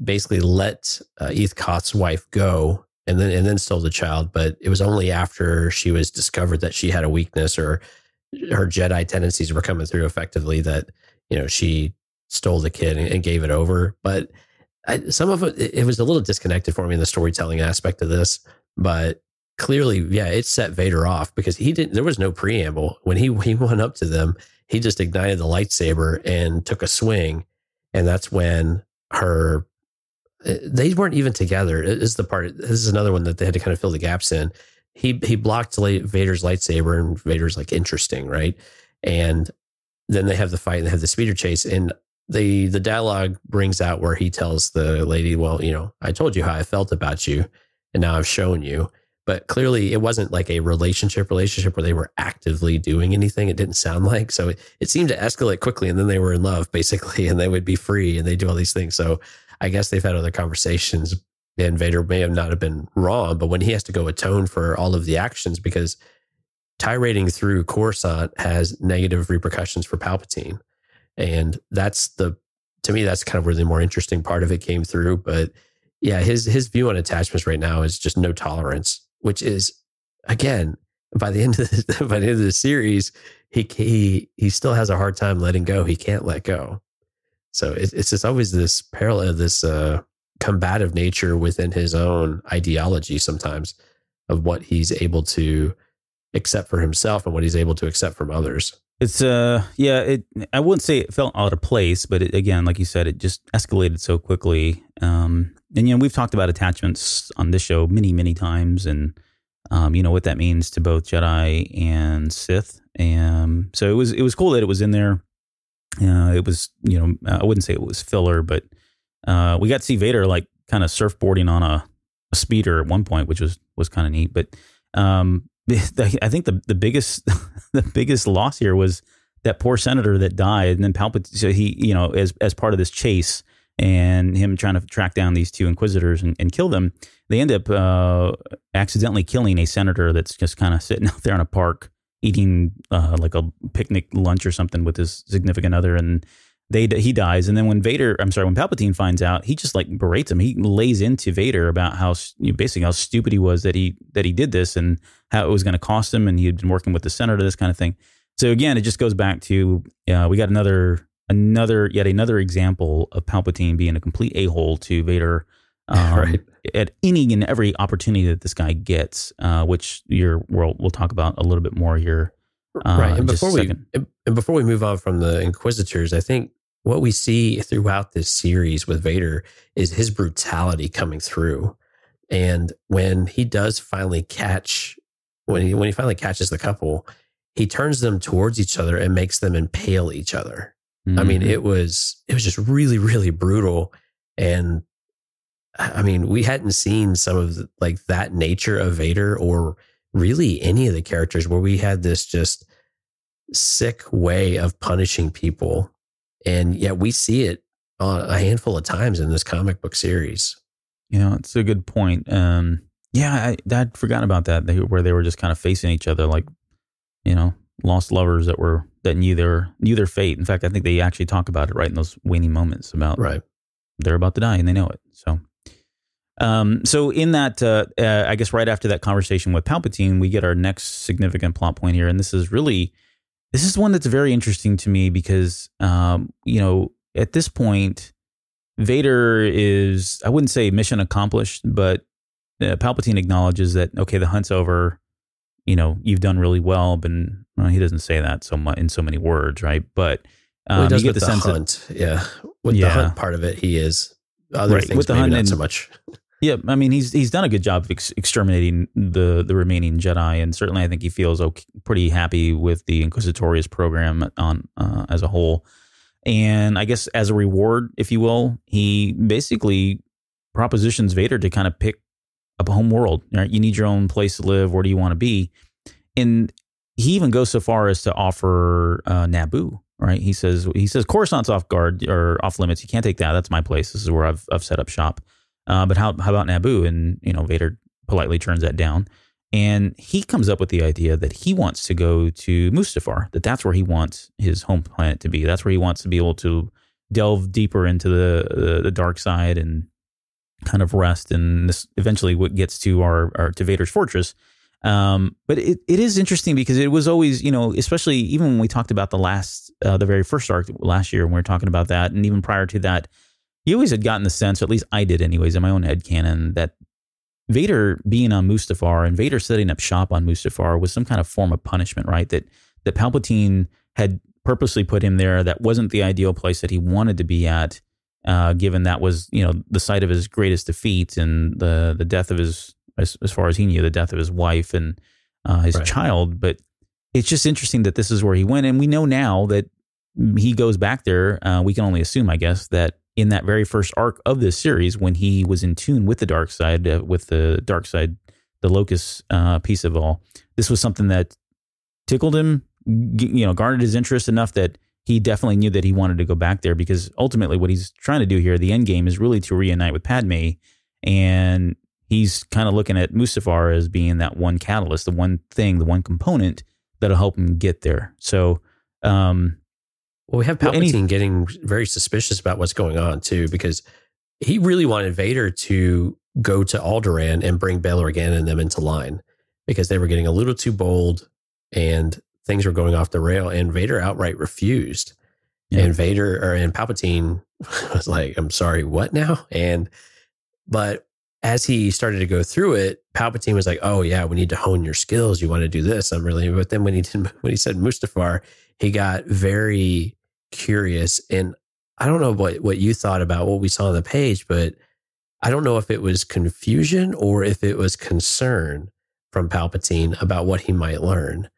basically let Eth Koth's wife go and then stole the child, but it was only after she was discovered that she had a weakness or her Jedi tendencies were coming through effectively that she stole the kid and gave it over. But some of it was a little disconnected for me in the storytelling aspect of this, but clearly, yeah, it set Vader off because there was no preamble. When he went up to them, he just ignited the lightsaber and took a swing. And that's when they weren't even together. This is another one that they had to kind of fill the gaps in. He blocked Vader's lightsaber, and Vader's like, interesting, right? And then they have the fight and they have the speeder chase, and the dialogue brings out where he tells the lady, well, I told you how I felt about you, and now I've shown you. But clearly it wasn't like a relationship where they were actively doing anything. It didn't sound like. So it seemed to escalate quickly, and then they were in love basically, and they would be free and they do all these things. So I guess they've had other conversations, and Vader may have not have been wrong, but when he has to go atone for all of the actions, because tirading through Coruscant has negative repercussions for Palpatine. And to me, that's kind of where the more interesting part of it came through. But yeah, his view on attachments right now is just no tolerance, which is, again, by the end of the series, he still has a hard time letting go. He can't let go. So it's just always this parallel, this combative nature within his own ideology sometimes of what he's able to accept for himself and what he's able to accept from others. It's I wouldn't say it felt out of place, but again, like you said, it just escalated so quickly. And we've talked about attachments on this show many times, and what that means to both Jedi and Sith. And so it was cool that it was in there. It was, I wouldn't say it was filler, but we got to see Vader like kind of surfboarding on a speeder at one point, which was kind of neat. But I think the biggest the biggest loss here was that poor senator that died, and then Palpatine. So he, as part of this chase and him trying to track down these two Inquisitors and kill them, they end up accidentally killing a senator that's just kind of sitting out there in a park eating like a picnic lunch or something with his significant other, and he dies. And then when Palpatine finds out, he just like berates him. He lays into Vader about how basically how stupid he was that he did this, and how it was going to cost him, and he had been working with the senator, this kind of thing. So again, it just goes back to we got another example of Palpatine being a complete a-hole to Vader right. at any and every opportunity that this guy gets, which we'll talk about a little bit more here. Right, and before we move on from the Inquisitors, I think what we see throughout this series with Vader is his brutality coming through. And when he does finally when he finally catches the couple, he turns them towards each other and makes them impale each other. Mm-hmm. I mean, it was just really, really brutal. And I mean, we hadn't seen some of like that nature of Vader, or really any of the characters, where we had this just sick way of punishing people. And yet we see it a handful of times in this comic book series. It's a good point. I'd forgotten about that, where they were just kind of facing each other like, lost lovers that knew their fate. In fact, I think they actually talk about it right in those waning moments about they're about to die and they know it. So in that, I guess right after that conversation with Palpatine, we get our next significant plot point here. And this is one that's very interesting to me because, at this point, Vader is, I wouldn't say mission accomplished, but Palpatine acknowledges that, okay, the hunt's over, you've done really well, but he doesn't say that so much in so many words, right? But he does you get the sense hunt. With the hunt part of it, he is. Other things, with the maybe hunt, not so much. Yeah, I mean, he's done a good job of exterminating the remaining Jedi, and certainly I think he feels pretty happy with the Inquisitorius program on as a whole. And I guess as a reward, if you will, he basically propositions Vader to kind of pick up a home world. Right? You need your own place to live. Where do you want to be? And he even goes so far as to offer Naboo. Right? He says Coruscant's off guard or off limits. You can't take that. That's my place. This is where I've set up shop. But how about Naboo? And Vader politely turns that down. And he comes up with the idea that he wants to go to Mustafar, that's where he wants his home planet to be. That's where he wants to be able to delve deeper into the dark side and kind of rest. And this eventually what gets to to Vader's fortress. But it is interesting because it was always, especially even when we talked about the very first arc last year, when we were talking about that, and even prior to that, you always had gotten the sense, or at least I did anyways, in my own headcanon, that Vader being on Mustafar and Vader setting up shop on Mustafar was some kind of form of punishment, right? That Palpatine had purposely put him there. That wasn't the ideal place that he wanted to be at, given that was, the site of his greatest defeat and the death of his, as far as he knew, the death of his wife and his child. But it's just interesting that this is where he went. And we know now that he goes back there. We can only assume, I guess, that in that very first arc of this series, when he was in tune with the dark side, the locus piece of all, this was something that tickled him, garnered his interest enough that he definitely knew that he wanted to go back there, because ultimately what he's trying to do here, the end game, is really to reunite with Padme. And he's kind of looking at Mustafar as being that one catalyst, the one thing, the one component that'll help him get there. So, we have Palpatine getting very suspicious about what's going on too, because he really wanted Vader to go to Alderaan and bring Bail Organa and them into line, because they were getting a little too bold and things were going off the rail, and Vader outright refused. Yeah. And Palpatine was like, "I'm sorry, what now?" But as he started to go through it, Palpatine was like, "Oh yeah, we need to hone your skills. You want to do this? But then when he said Mustafar, he got very curious. And I don't know what you thought about what we saw on the page, but I don't know if it was confusion or if it was concern from Palpatine about what he might learn.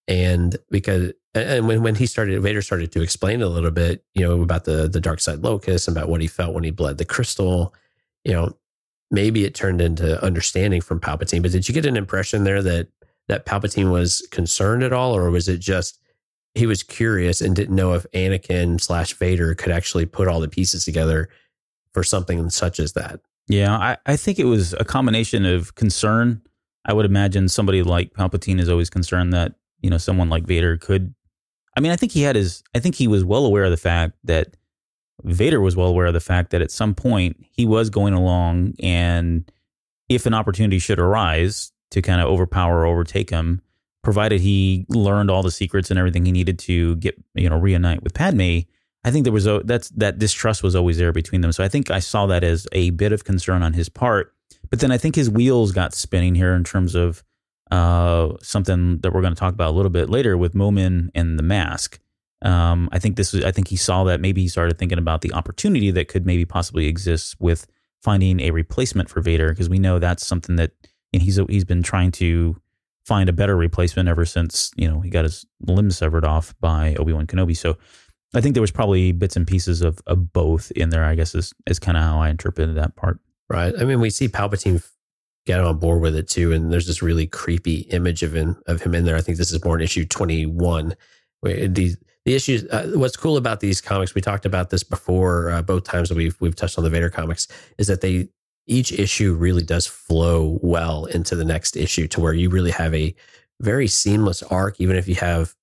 And when Vader started to explain a little bit, about the dark side locus, about what he felt when he bled the crystal, maybe it turned into understanding from Palpatine. But did you get an impression there that Palpatine was concerned at all, or was it just he was curious and didn't know if Anakin / Vader could actually put all the pieces together for something such as that? Yeah, I think it was a combination of concern. I would imagine somebody like Palpatine is always concerned that, someone like Vader could. I mean, I think he was well aware of the fact that Vader was well aware of the fact that at some point he was going along, and if an opportunity should arise to kind of overpower or overtake him, provided he learned all the secrets and everything he needed to get, reunite with Padme, I think there was that distrust was always there between them. So I think I saw that as a bit of concern on his part. But then I think his wheels got spinning here in terms of something that we're going to talk about a little bit later with Momin and the mask. I think he saw that. Maybe he started thinking about the opportunity that could maybe possibly exist with finding a replacement for Vader, because we know that's something that he's been trying to find a better replacement ever since he got his limbs severed off by Obi-Wan Kenobi. So I think there was probably bits and pieces of both in there, I guess, is kind of how I interpreted that part. Right. I mean, we see Palpatine get on board with it too, and there's this really creepy image of him in there. I think this is more in issue 21. The issues. What's cool about these comics, we talked about this before, both times that we've touched on the Vader comics, is that each issue really does flow well into the next issue, to where you really have a very seamless arc, even if you have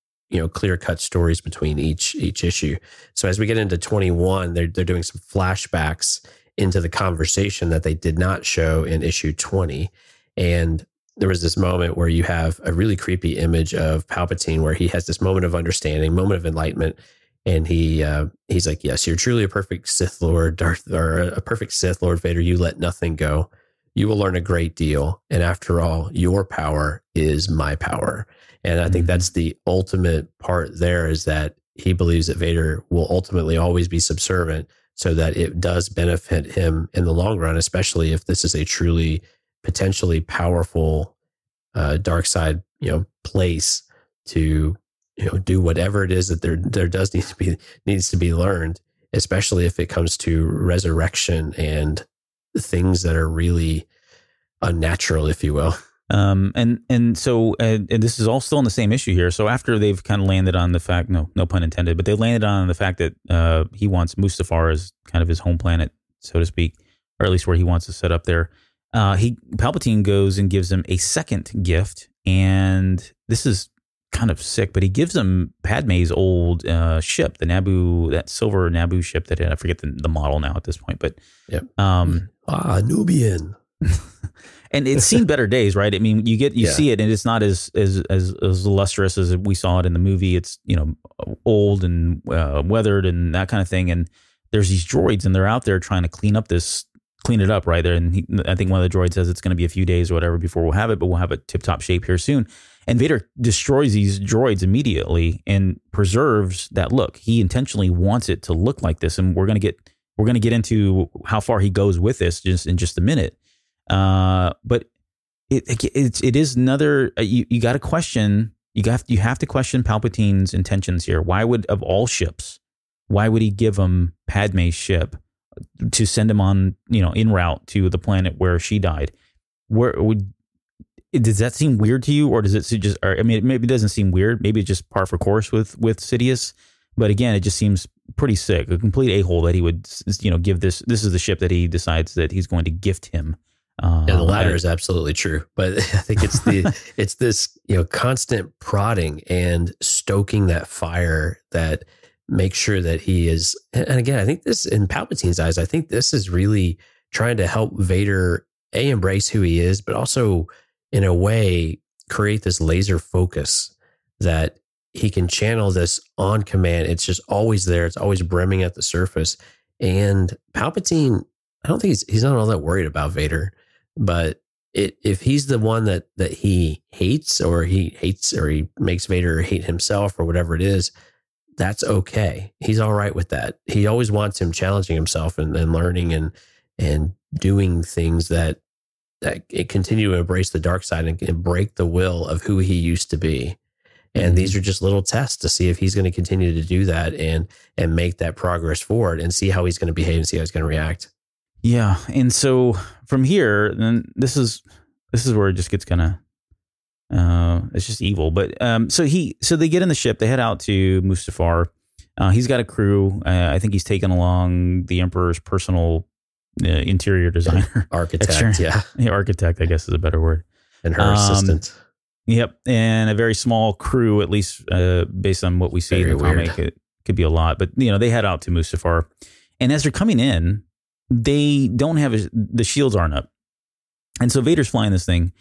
clear cut stories between each issue. So as we get into 21, they're doing some flashbacks into the conversation that they did not show in issue 20. And there was this moment where you have a really creepy image of Palpatine, where he has this moment of understanding, moment of enlightenment. And he's like, "Yes, you're truly a perfect Sith Lord, a perfect Sith Lord Vader. You let nothing go. You will learn a great deal. And after all, your power is my power." And I think that's the ultimate part there, is that he believes that Vader will ultimately always be subservient, so that it does benefit him in the long run, especially if this is a truly potentially powerful dark side, place to, do whatever it is that there does needs to be learned, especially if it comes to resurrection and things that are really unnatural, if you will. So this is all still in the same issue here. So after they've kind of landed on the fact, no pun intended, but they landed on the fact that he wants Mustafar as kind of his home planet, so to speak, or at least where he wants to set up there. Palpatine goes and gives him a second gift, and this is kind of sick, but he gives him Padme's old ship, the Naboo, that silver Naboo ship that I forget the model now at this point, but yep. Nubian. And it's seen better days, right? I mean, you see it, and it's not as lustrous as we saw it in the movie. It's old and weathered and that kind of thing. And there's these droids, and they're out there trying to clean it up right there. And I think one of the droids says it's going to be a few days or whatever before we'll have it, but we'll have a tip-top shape here soon. And Vader destroys these droids immediately and preserves that look. He intentionally wants it to look like this, and we're going to get into how far he goes with this in just a minute. But it is another, you got to question, you have to question Palpatine's intentions here. Why would he give him Padme's ship to send him on, en route to the planet where she died? Does that seem weird to you, or does it just, maybe it doesn't seem weird. Maybe it's just par for course with Sidious. But again, it just seems pretty sick, a complete a-hole that he would, give this is the ship that he decides that he's going to gift him. The latter is absolutely true, but I think it's this constant prodding and stoking that fire that makes sure that he is. And again, I think this, in Palpatine's eyes, I think this is really trying to help Vader embrace who he is, but also in a way create this laser focus that he can channel this on command. It's just always there. It's always brimming at the surface. And Palpatine, I don't think he's not all that worried about Vader, but if he's the one that he hates or he makes Vader hate himself or whatever it is, that's okay. He's all right with that. He always wants him challenging himself and learning and doing things that continue to embrace the dark side and break the will of who he used to be. And these are just little tests to see if he's going to continue to do that and make that progress forward and see how he's going to behave and see how he's going to react. Yeah. And so from here, then this is where it just gets kind of, it's just evil. But so they get in the ship, they head out to Mustafar. He's got a crew. I think he's taken along the Emperor's personal interior designer. Architect, yeah. Architect, I guess is a better word. And her assistant. Yep. And a very small crew, at least based on what we see in the comic. It could be a lot. But, they head out to Mustafar. And as they're coming in, they don't have the shields aren't up. And so Vader's flying this thing.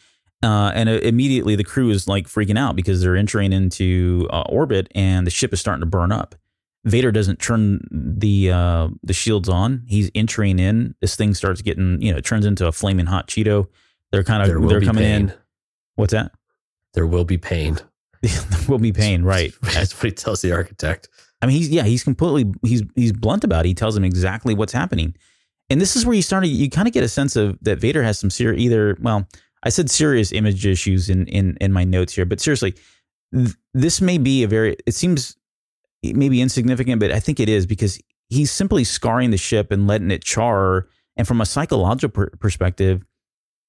And immediately the crew is like freaking out because they're entering into orbit and the ship is starting to burn up. Vader doesn't turn the shields on. He's entering in. This thing starts getting, it turns into a flaming hot Cheeto. They're coming in. What's that? There will be pain. There will be pain, right? That's what he tells the architect. I mean, he's blunt about it. He tells him exactly what's happening. And this is where you kind of get a sense of that Vader has some I said serious image issues in my notes here, but seriously, this may be it seems maybe insignificant, but I think it is because he's simply scarring the ship and letting it char. And from a psychological perspective,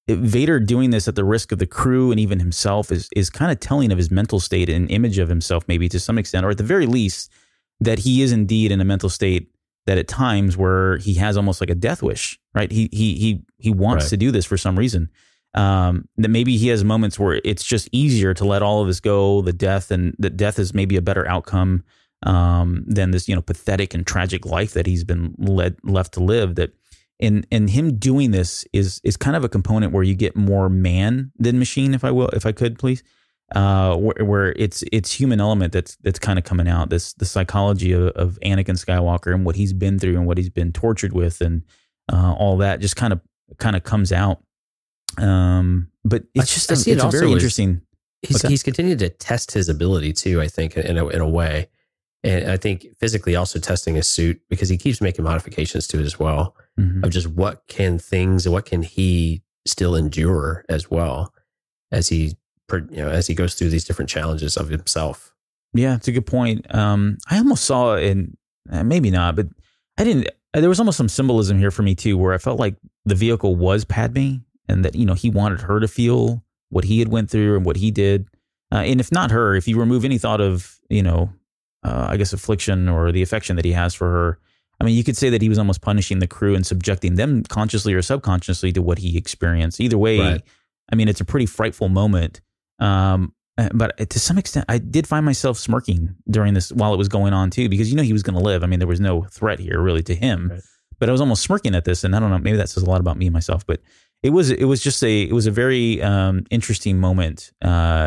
Vader doing this at the risk of the crew and even himself is kind of telling of his mental state and image of himself, maybe to some extent, or at the very least, that he is indeed in a mental state that at times where he has almost like a death wish, right? He wants to do this for some reason. That maybe he has moments where it's just easier to let all of this go, the death, and that death is maybe a better outcome than this, pathetic and tragic life that he's been left to live. That and him doing this is kind of a component where you get more man than machine, if I could please. Where it's human element that's kind of coming out, the psychology of Anakin Skywalker and what he's been through and what he's been tortured with and all that just kind of comes out. But it's just it's very interesting. He's continued to test his ability too, I think, in a way. And I think physically also testing his suit because he keeps making modifications to it as well, of just what can he still endure as well as he goes through these different challenges of himself. Yeah, it's a good point. I almost saw maybe not, but I didn't. There was almost some symbolism here for me too, where I felt like the vehicle was Padme, and that he wanted her to feel what he had went through and what he did. And if not her, if you remove any thought of I guess affliction or the affection that he has for her, I mean, you could say that he was almost punishing the crew and subjecting them consciously or subconsciously to what he experienced. Either way, right. I mean, it's a pretty frightful moment. But to some extent, I did find myself smirking during this while it was going on too, because he was going to live. I mean, there was no threat here really to him, right. But I was almost smirking at this, and I don't know, maybe that says a lot about me myself. But it was a very interesting moment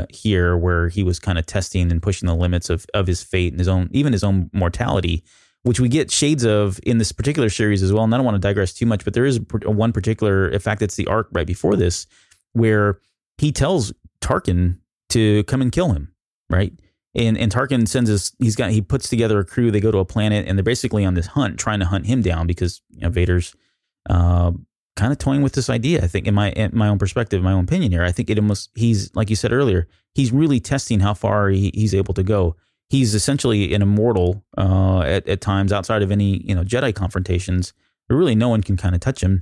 here where he was kind of testing and pushing the limits of his fate and his own mortality, which we get shades of in this particular series as well. And I don't want to digress too much, but there is one particular, in fact, it's the arc right before this, where he tells Tarkin to come and kill him, right? And Tarkin he puts together a crew, they go to a planet, and they're basically on this hunt, trying to hunt him down because Vader's kind of toying with this idea. I think in my own perspective, my own opinion here, I think he's, like you said earlier, he's really testing how far he's able to go. He's essentially an immortal at times outside of any Jedi confrontations. Really, no one can kind of touch him,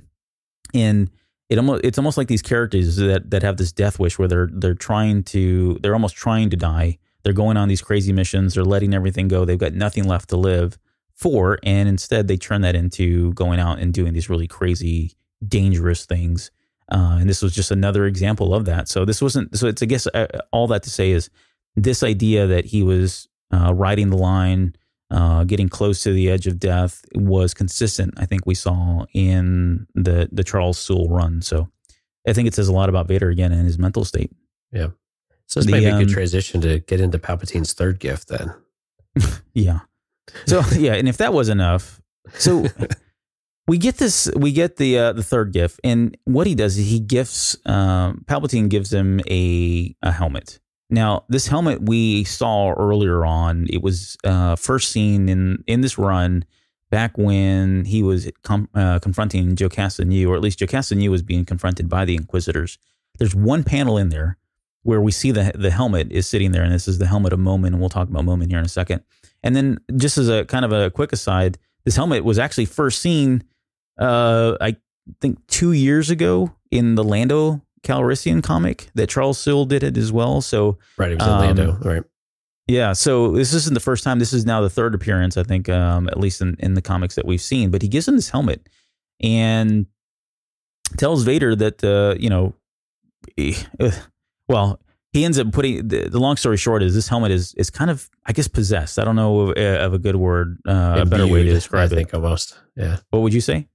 and it's almost like these characters that have this death wish where they're almost trying to die. They're going on these crazy missions. They're letting everything go. They've got nothing left to live for, and instead they turn that into going out and doing these really crazy, dangerous things. And this was just another example of that. So it's, I guess, all that to say is this idea that he was riding the line, getting close to the edge of death was consistent. I think we saw in the Charles Soule run. So I think it says a lot about Vader again and his mental state. Yeah. So this might be a good transition to get into Palpatine's third gift then. Yeah. So yeah. And if that was enough, so we get the third gift, and what he does is he gifts Palpatine gives him a helmet. Now, this helmet we saw earlier on. It was first seen in this run back when he was confronting Jocasta Nu, or at least Jocasta Nu was being confronted by the Inquisitors. There's one panel in there where we see the helmet is sitting there, and this is the helmet of Momin, and we'll talk about Momin here in a second. And then, just as a kind of a quick aside, this helmet was actually first seen, I think, 2 years ago in the Lando Calrissian comic that Charles Soule did it as well. So right, it was in Lando, right? Yeah, so this isn't the first time. This is now the third appearance, I think, at least in the comics that we've seen. But he gives him this helmet and tells Vader that, he ends up putting, the long story short is this helmet is kind of, I guess, possessed. I don't know of a good word, a better way to describe it. I think almost, yeah. What would you say?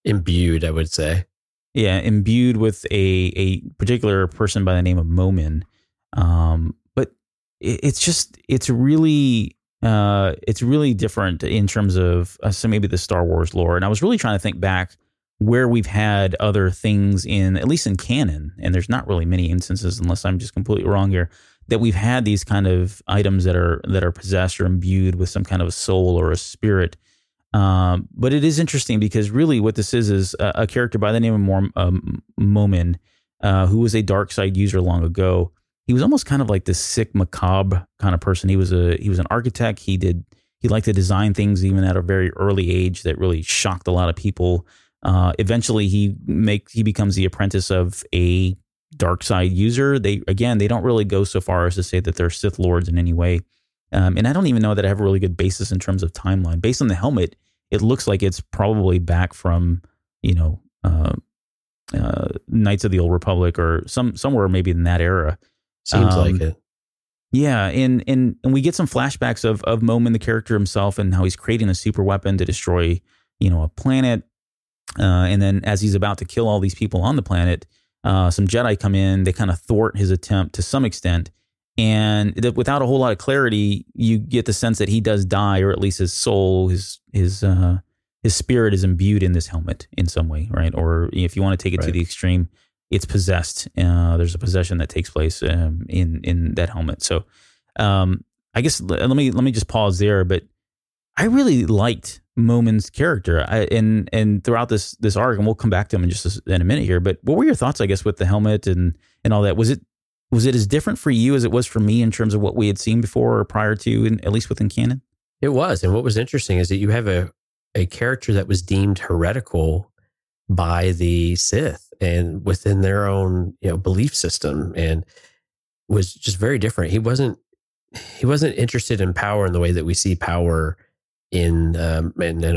Imbued, I would say. Yeah, imbued with a particular person by the name of Momin. But it's really different in terms of so maybe the Star Wars lore. And I was really trying to think back where we've had other things at least in canon, and there's not really many instances, unless I'm just completely wrong here, that we've had these kind of items that are possessed or imbued with some kind of a soul or a spirit. But it is interesting because really what this is a character by the name of Momin, who was a dark side user long ago. He was almost kind of like this sick, macabre kind of person. He was an architect. He liked to design things even at a very early age that really shocked a lot of people. Eventually he becomes the apprentice of a dark side user. They don't really go so far as to say that they're Sith Lords in any way. And I don't even know that I have a really good basis in terms of timeline. Based on the helmet, it looks like it's probably back from, Knights of the Old Republic or somewhere maybe in that era. Seems like it. Yeah, and we get some flashbacks of Momin, the character himself, and how he's creating a super weapon to destroy, a planet. And then as he's about to kill all these people on the planet, some Jedi come in. They kind of thwart his attempt to some extent. And without a whole lot of clarity, you get the sense that he does die, or at least his soul, his spirit is imbued in this helmet in some way, right? Or if you want to take it to the extreme, it's possessed. There's a possession that takes place in that helmet. So I guess let me just pause there. But I really liked Momin's character, and throughout this arc, and we'll come back to him in a minute here. But what were your thoughts, I guess, with the helmet and all that? Was it as different for you as it was for me in terms of what we had seen before or prior to, at least within canon? It was. And what was interesting is that you have a character that was deemed heretical by the Sith and within their own, belief system, and was just very different. He wasn't interested in power in the way that we see power in a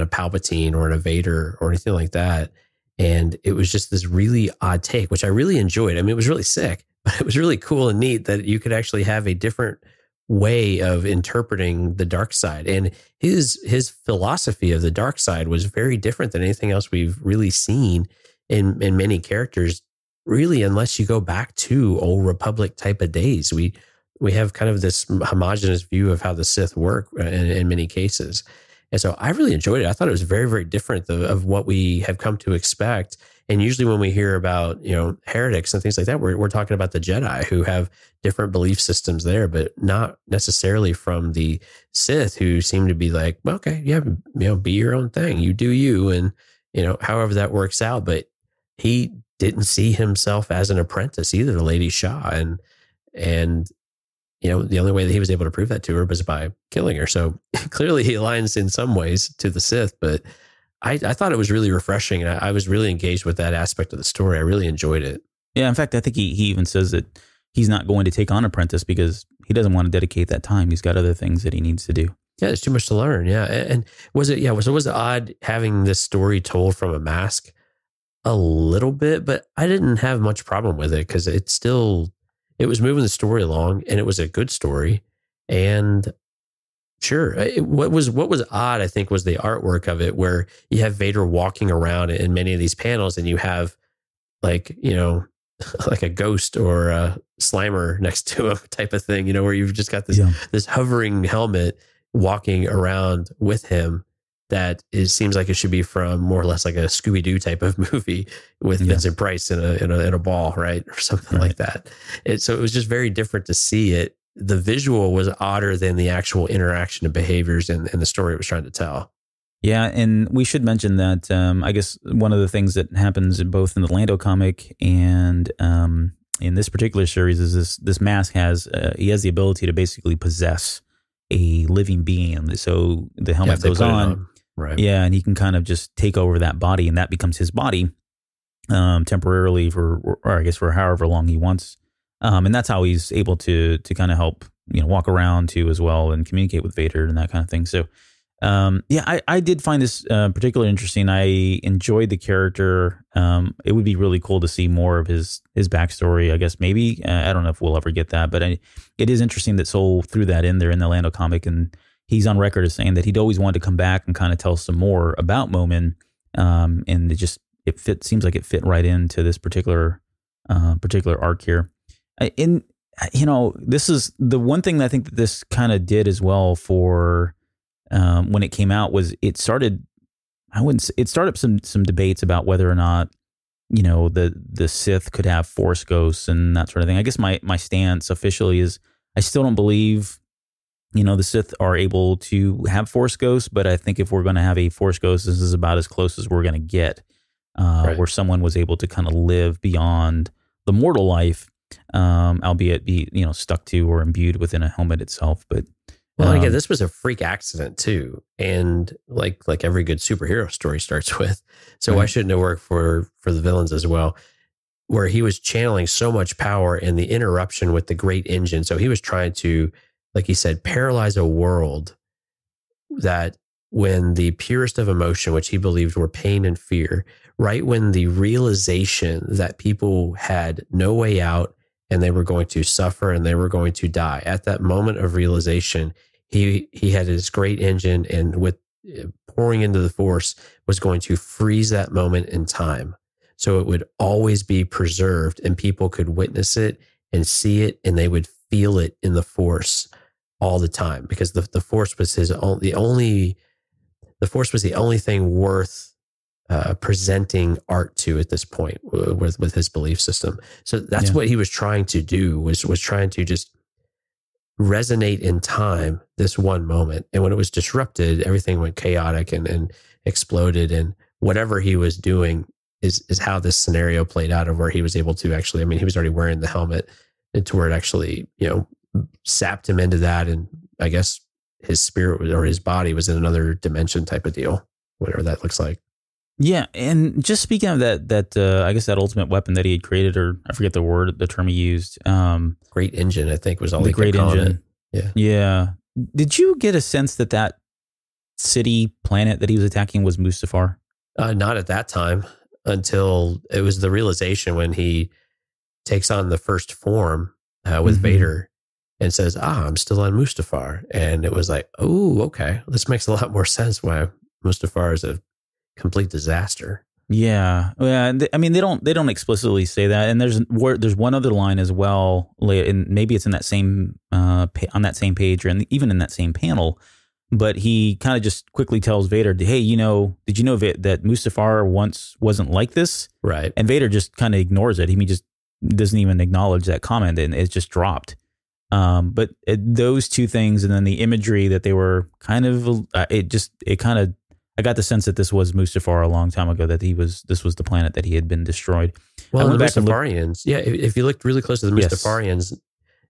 Palpatine or in a Vader or anything like that. And it was just this really odd take, which I really enjoyed. I mean, it was really sick, but it was really cool and neat that you could actually have a different way of interpreting the dark side. And his philosophy of the dark side was very different than anything else we've really seen in many characters, really, unless you go back to Old Republic type of days. We have kind of this homogenous view of how the Sith work in many cases. And so I really enjoyed it. I thought it was very, very different of what we have come to expect. And usually when we hear about, heretics and things like that, we're talking about the Jedi who have different belief systems there, but not necessarily from the Sith, who seem to be like, well, okay, yeah, be your own thing. You do you. And, however that works out. But he didn't see himself as an apprentice either to Lady Shah. And the only way that he was able to prove that to her was by killing her. So clearly he aligns in some ways to the Sith, but I thought it was really refreshing. And I was really engaged with that aspect of the story. I really enjoyed it. Yeah. In fact, I think he even says that he's not going to take on Apprentice because he doesn't want to dedicate that time. He's got other things that he needs to do. Yeah. There's too much to learn. Yeah. And was it odd having this story told from a mask? A little bit, but I didn't have much problem with it because it was moving the story along, and it was a good story. And sure, what was odd, I think, was the artwork of it, where you have Vader walking around in many of these panels, and you have like a ghost or a Slimer next to him type of thing, where you've just got this hovering helmet walking around with him. that seems like it should be from more or less like a Scooby-Doo type of movie with Vincent Price in a ball, right? Or something like that. So it was just very different to see it. The visual was odder than the actual interaction of behaviors and the story it was trying to tell. Yeah, and we should mention that I guess one of the things that happens both in the Lando comic and in this particular series is this mask he has the ability to basically possess a living being. So the helmet goes on. Right. Yeah, and he can kind of just take over that body, and that becomes his body temporarily or I guess for however long he wants. And that's how he's able to kind of help, walk around too as well and communicate with Vader and that kind of thing. So, I did find this particularly interesting. I enjoyed the character. It would be really cool to see more of his backstory. I guess maybe I don't know if we'll ever get that, but it is interesting that Soule threw that in there in the Lando comic, and he's on record as saying that he'd always wanted to come back and kind of tell some more about Momin. And it seems like it fit right into this particular arc here. This is the one thing that I think that this kind of did as well for when it came out was it started up some debates about whether or not the Sith could have Force ghosts and that sort of thing. I guess my stance officially is I still don't believe the Sith are able to have Force ghosts, but I think if we're going to have a Force ghost, this is about as close as we're going to get, where someone was able to kind of live beyond the mortal life, albeit be stuck to or imbued within a helmet itself. But again, this was a freak accident too, and like every good superhero story starts with. So why shouldn't it work for the villains as well? Where he was channeling so much power and the interruption with the great engine. So he was trying to, like he said, paralyze a world that when the purest of emotion, which he believed were pain and fear, right when the realization that people had no way out and they were going to suffer and they were going to die, at that moment of realization, he had his great engine, and with pouring into the Force was going to freeze that moment in time. So it would always be preserved and people could witness it and see it, and they would feel it in the Force all the time, because the Force was the only thing worth presenting art to at this point with his belief system. So that's what he was trying to do, was trying to just resonate in time, this one moment. And when it was disrupted, everything went chaotic and exploded. And whatever he was doing is how this scenario played out, of where he was able to actually, he was already wearing the helmet, to where it actually, sapped him into that. And I guess his spirit or his body was in another dimension type of deal, whatever that looks like. Yeah. And just speaking of that I guess that ultimate weapon that he had created, or I forget the term he used. Great engine, I think was all the he great kept calling engine. It. Yeah. Did you get a sense that city planet that he was attacking was Mustafar? Not at that time, until it was the realization when he takes on the first form with Vader and says, I'm still on Mustafar. And it was like, oh, okay. This makes a lot more sense why Mustafar is a complete disaster. Yeah. They don't explicitly say that. And there's one other line as well, and maybe it's in that same, on that same page, or even in that same panel, but he kind of just quickly tells Vader, hey, did you know that Mustafar once wasn't like this? Right. And Vader just kind of ignores it. He just doesn't even acknowledge that comment, and it's just dropped. But those two things, and then the imagery that they were kind of, I got the sense that this was Mustafar a long time ago, that this was the planet that he had been destroyed. Well, the Mustafarians, if you looked really close to the Mustafarians,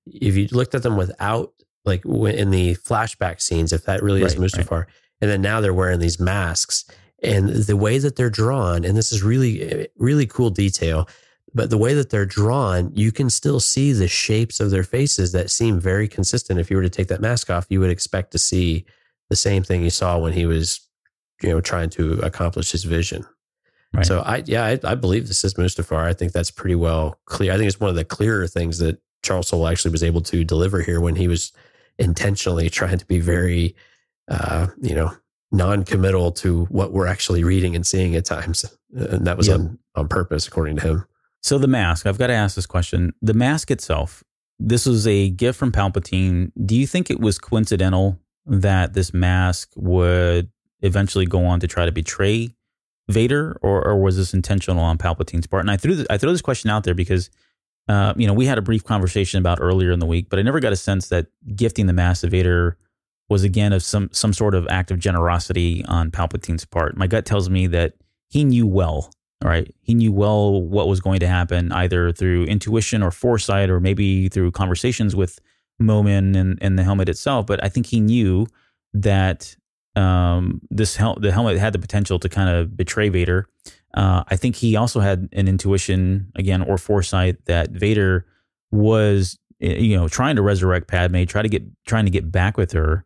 if you looked at them without, like in the flashback scenes, if that really is Mustafar, and then now they're wearing these masks, and the way that they're drawn, and this is really, really cool detail, but the way that they're drawn, you can still see the shapes of their faces that seem very consistent. If you were to take that mask off, you would expect to see the same thing you saw when he was, trying to accomplish his vision. Right. So I believe this is Mustafar. I think that's pretty well clear. I think it's one of the clearer things that Charles Soule actually was able to deliver here, when he was intentionally trying to be very, non-committal to what we're actually reading and seeing at times. And that was on purpose, according to him. So the mask, I've got to ask this question. The mask itself, this was a gift from Palpatine. Do you think it was coincidental that this mask would eventually go on to try to betray Vader, or was this intentional on Palpatine's part? And I throw this question out there because, we had a brief conversation about earlier in the week, but I never got a sense that gifting the mask to Vader was again of some sort of act of generosity on Palpatine's part. My gut tells me that he knew well, right? He knew well what was going to happen, either through intuition or foresight, or maybe through conversations with Momin and the helmet itself. But I think he knew that the helmet had the potential to kind of betray Vader. I think he also had an intuition, again, or foresight, that Vader was, trying to resurrect Padme, trying to get back with her,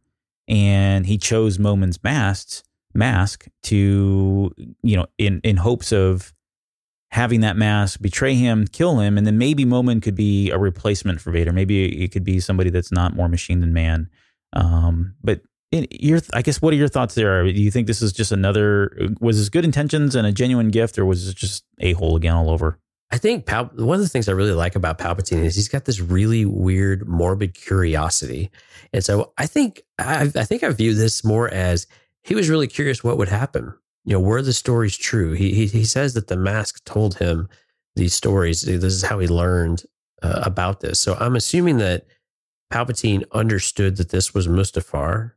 and he chose Momin's mask to, in hopes of having that mask betray him, kill him, and then maybe Momin could be a replacement for Vader. Maybe it could be somebody that's not more machine than man. But I guess, what are your thoughts there? Do you think this is just was this good intentions and a genuine gift, or was it just a-hole again all over? I think one of the things I really like about Palpatine is he's got this really weird, morbid curiosity. And so I think I view this more as he was really curious what would happen. Were the stories true? He says that the mask told him these stories. This is how he learned about this. So I'm assuming that Palpatine understood that this was Mustafar.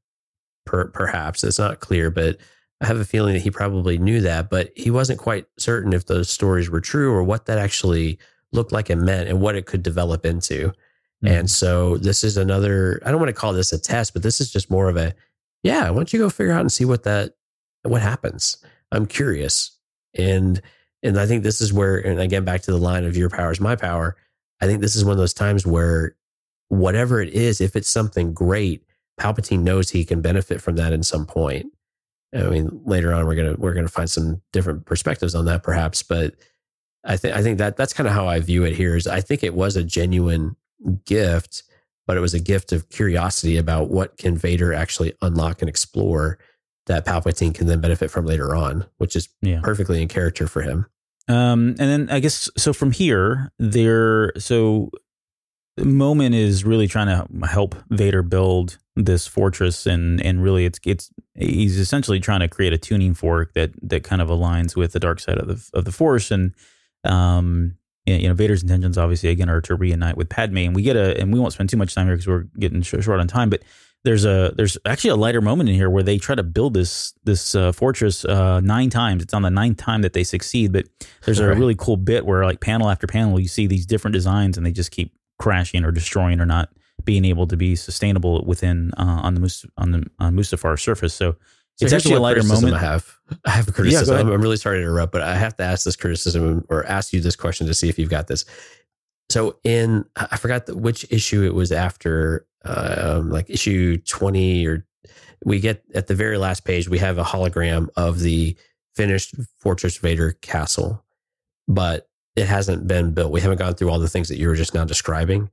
Perhaps it's not clear, but I have a feeling that he probably knew that, but he wasn't quite certain if those stories were true or what that actually looked like and meant and what it could develop into. Mm-hmm. And so this is another, I don't want to call this a test, but this is just more of a, why don't you go figure out and see what happens? I'm curious. And I think this is where, and again, back to the line of your power is my power. I think this is one of those times where whatever it is, if it's something great, Palpatine knows he can benefit from that in some point. I mean, later on, we're gonna find some different perspectives on that, perhaps. But I think that's kind of how I view it here. Is I think it was a genuine gift, but it was a gift of curiosity about what can Vader actually unlock and explore that Palpatine can then benefit from later on, which is perfectly in character for him. And then I guess so. From here, Momin is really trying to help Vader build this fortress, and really he's essentially trying to create a tuning fork that kind of aligns with the dark side of the Force. And Vader's intentions obviously again are to reunite with Padme, and we won't spend too much time here because we're getting short on time, but there's actually a lighter moment in here where they try to build this fortress 9 times. It's on the 9th time that they succeed, but there's a really cool bit where, like, panel after panel, you see these different designs and they just keep crashing or destroying or not being able to be sustainable within on Mustafar's surface. So it's actually a lighter moment. I have a criticism. I'm really sorry to interrupt, but I have to ask this criticism or ask you this question to see if you've got this. So I forgot which issue it was after, like issue 20, or we get at the very last page, we have a hologram of the finished Fortress Vader castle, but it hasn't been built. We haven't gone through all the things that you were just now describing.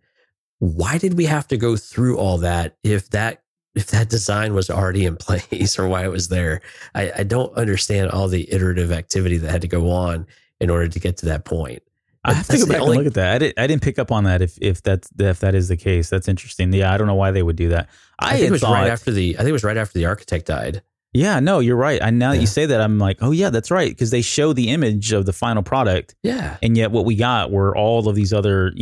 Why did we have to go through all that if that design was already in place, or why it was there? I don't understand all the iterative activity that had to go on in order to get to that point. I have to go back and look at that. I didn't pick up on that. If that is the case, that's interesting. Yeah, I don't know why they would do that. I think it was right after the architect died. Yeah, no, you're right. And now that you say that, I'm like, oh yeah, that's right, because they show the image of the final product. Yeah, and yet what we got were all of these other,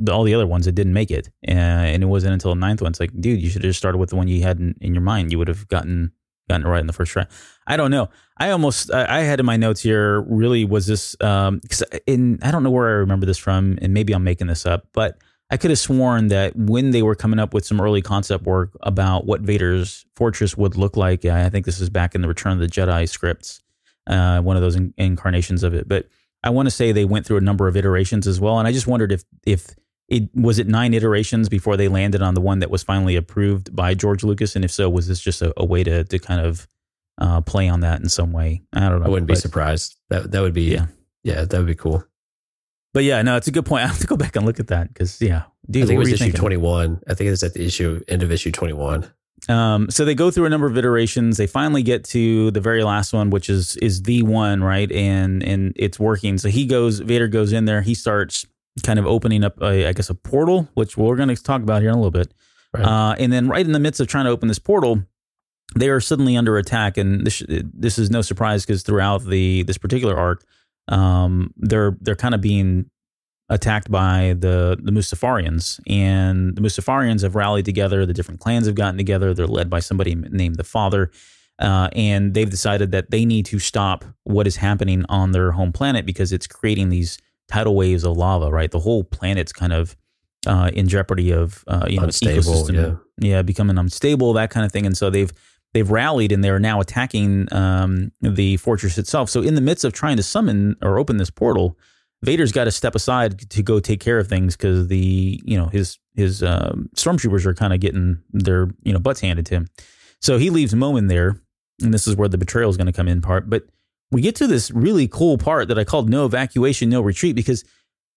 all the other ones that didn't make it, and it wasn't until the 9th one. It's like, dude, you should have just started with the one you had in your mind. You would have gotten it right in the first try. I don't know. I had in my notes here, really, was this, because I don't know where I remember this from, and maybe I'm making this up, but I could have sworn that when they were coming up with some early concept work about what Vader's fortress would look like, I think this is back in the Return of the Jedi scripts, one of those incarnations of it. But I want to say they went through a number of iterations as well, and I just wondered if it was 9 iterations before they landed on the one that was finally approved by George Lucas, and if so, was this just a way to kind of play on that in some way? I don't know. I wouldn't be surprised. That would be that would be cool. But yeah, no, it's a good point. I have to go back and look at that because, dude, I think it was issue 21. I think it's at the end of issue 21. So they go through a number of iterations. They finally get to the very last one, which is the one, right? And it's working. So Vader goes in there. He starts kind of opening up, a portal, which we're going to talk about here in a little bit. Right. And then right in the midst of trying to open this portal, they are suddenly under attack, and this is no surprise because throughout this particular arc, they're kind of being attacked by the Mustafarians, and the Mustafarians have rallied together. The different clans have gotten together. They're led by somebody named the Father, and they've decided that they need to stop what is happening on their home planet because it's creating these tidal waves of lava. Right, the whole planet's kind of in jeopardy of unstable, ecosystem, becoming unstable, that kind of thing. And so they've rallied and they're now attacking the fortress itself. So in the midst of trying to summon or open this portal, Vader's got to step aside to go take care of things because his stormtroopers are kind of getting their butts handed to him. So he leaves Momin there, and this is where the betrayal is going to come in part. But we get to this really cool part that I called "No Evacuation, No Retreat" because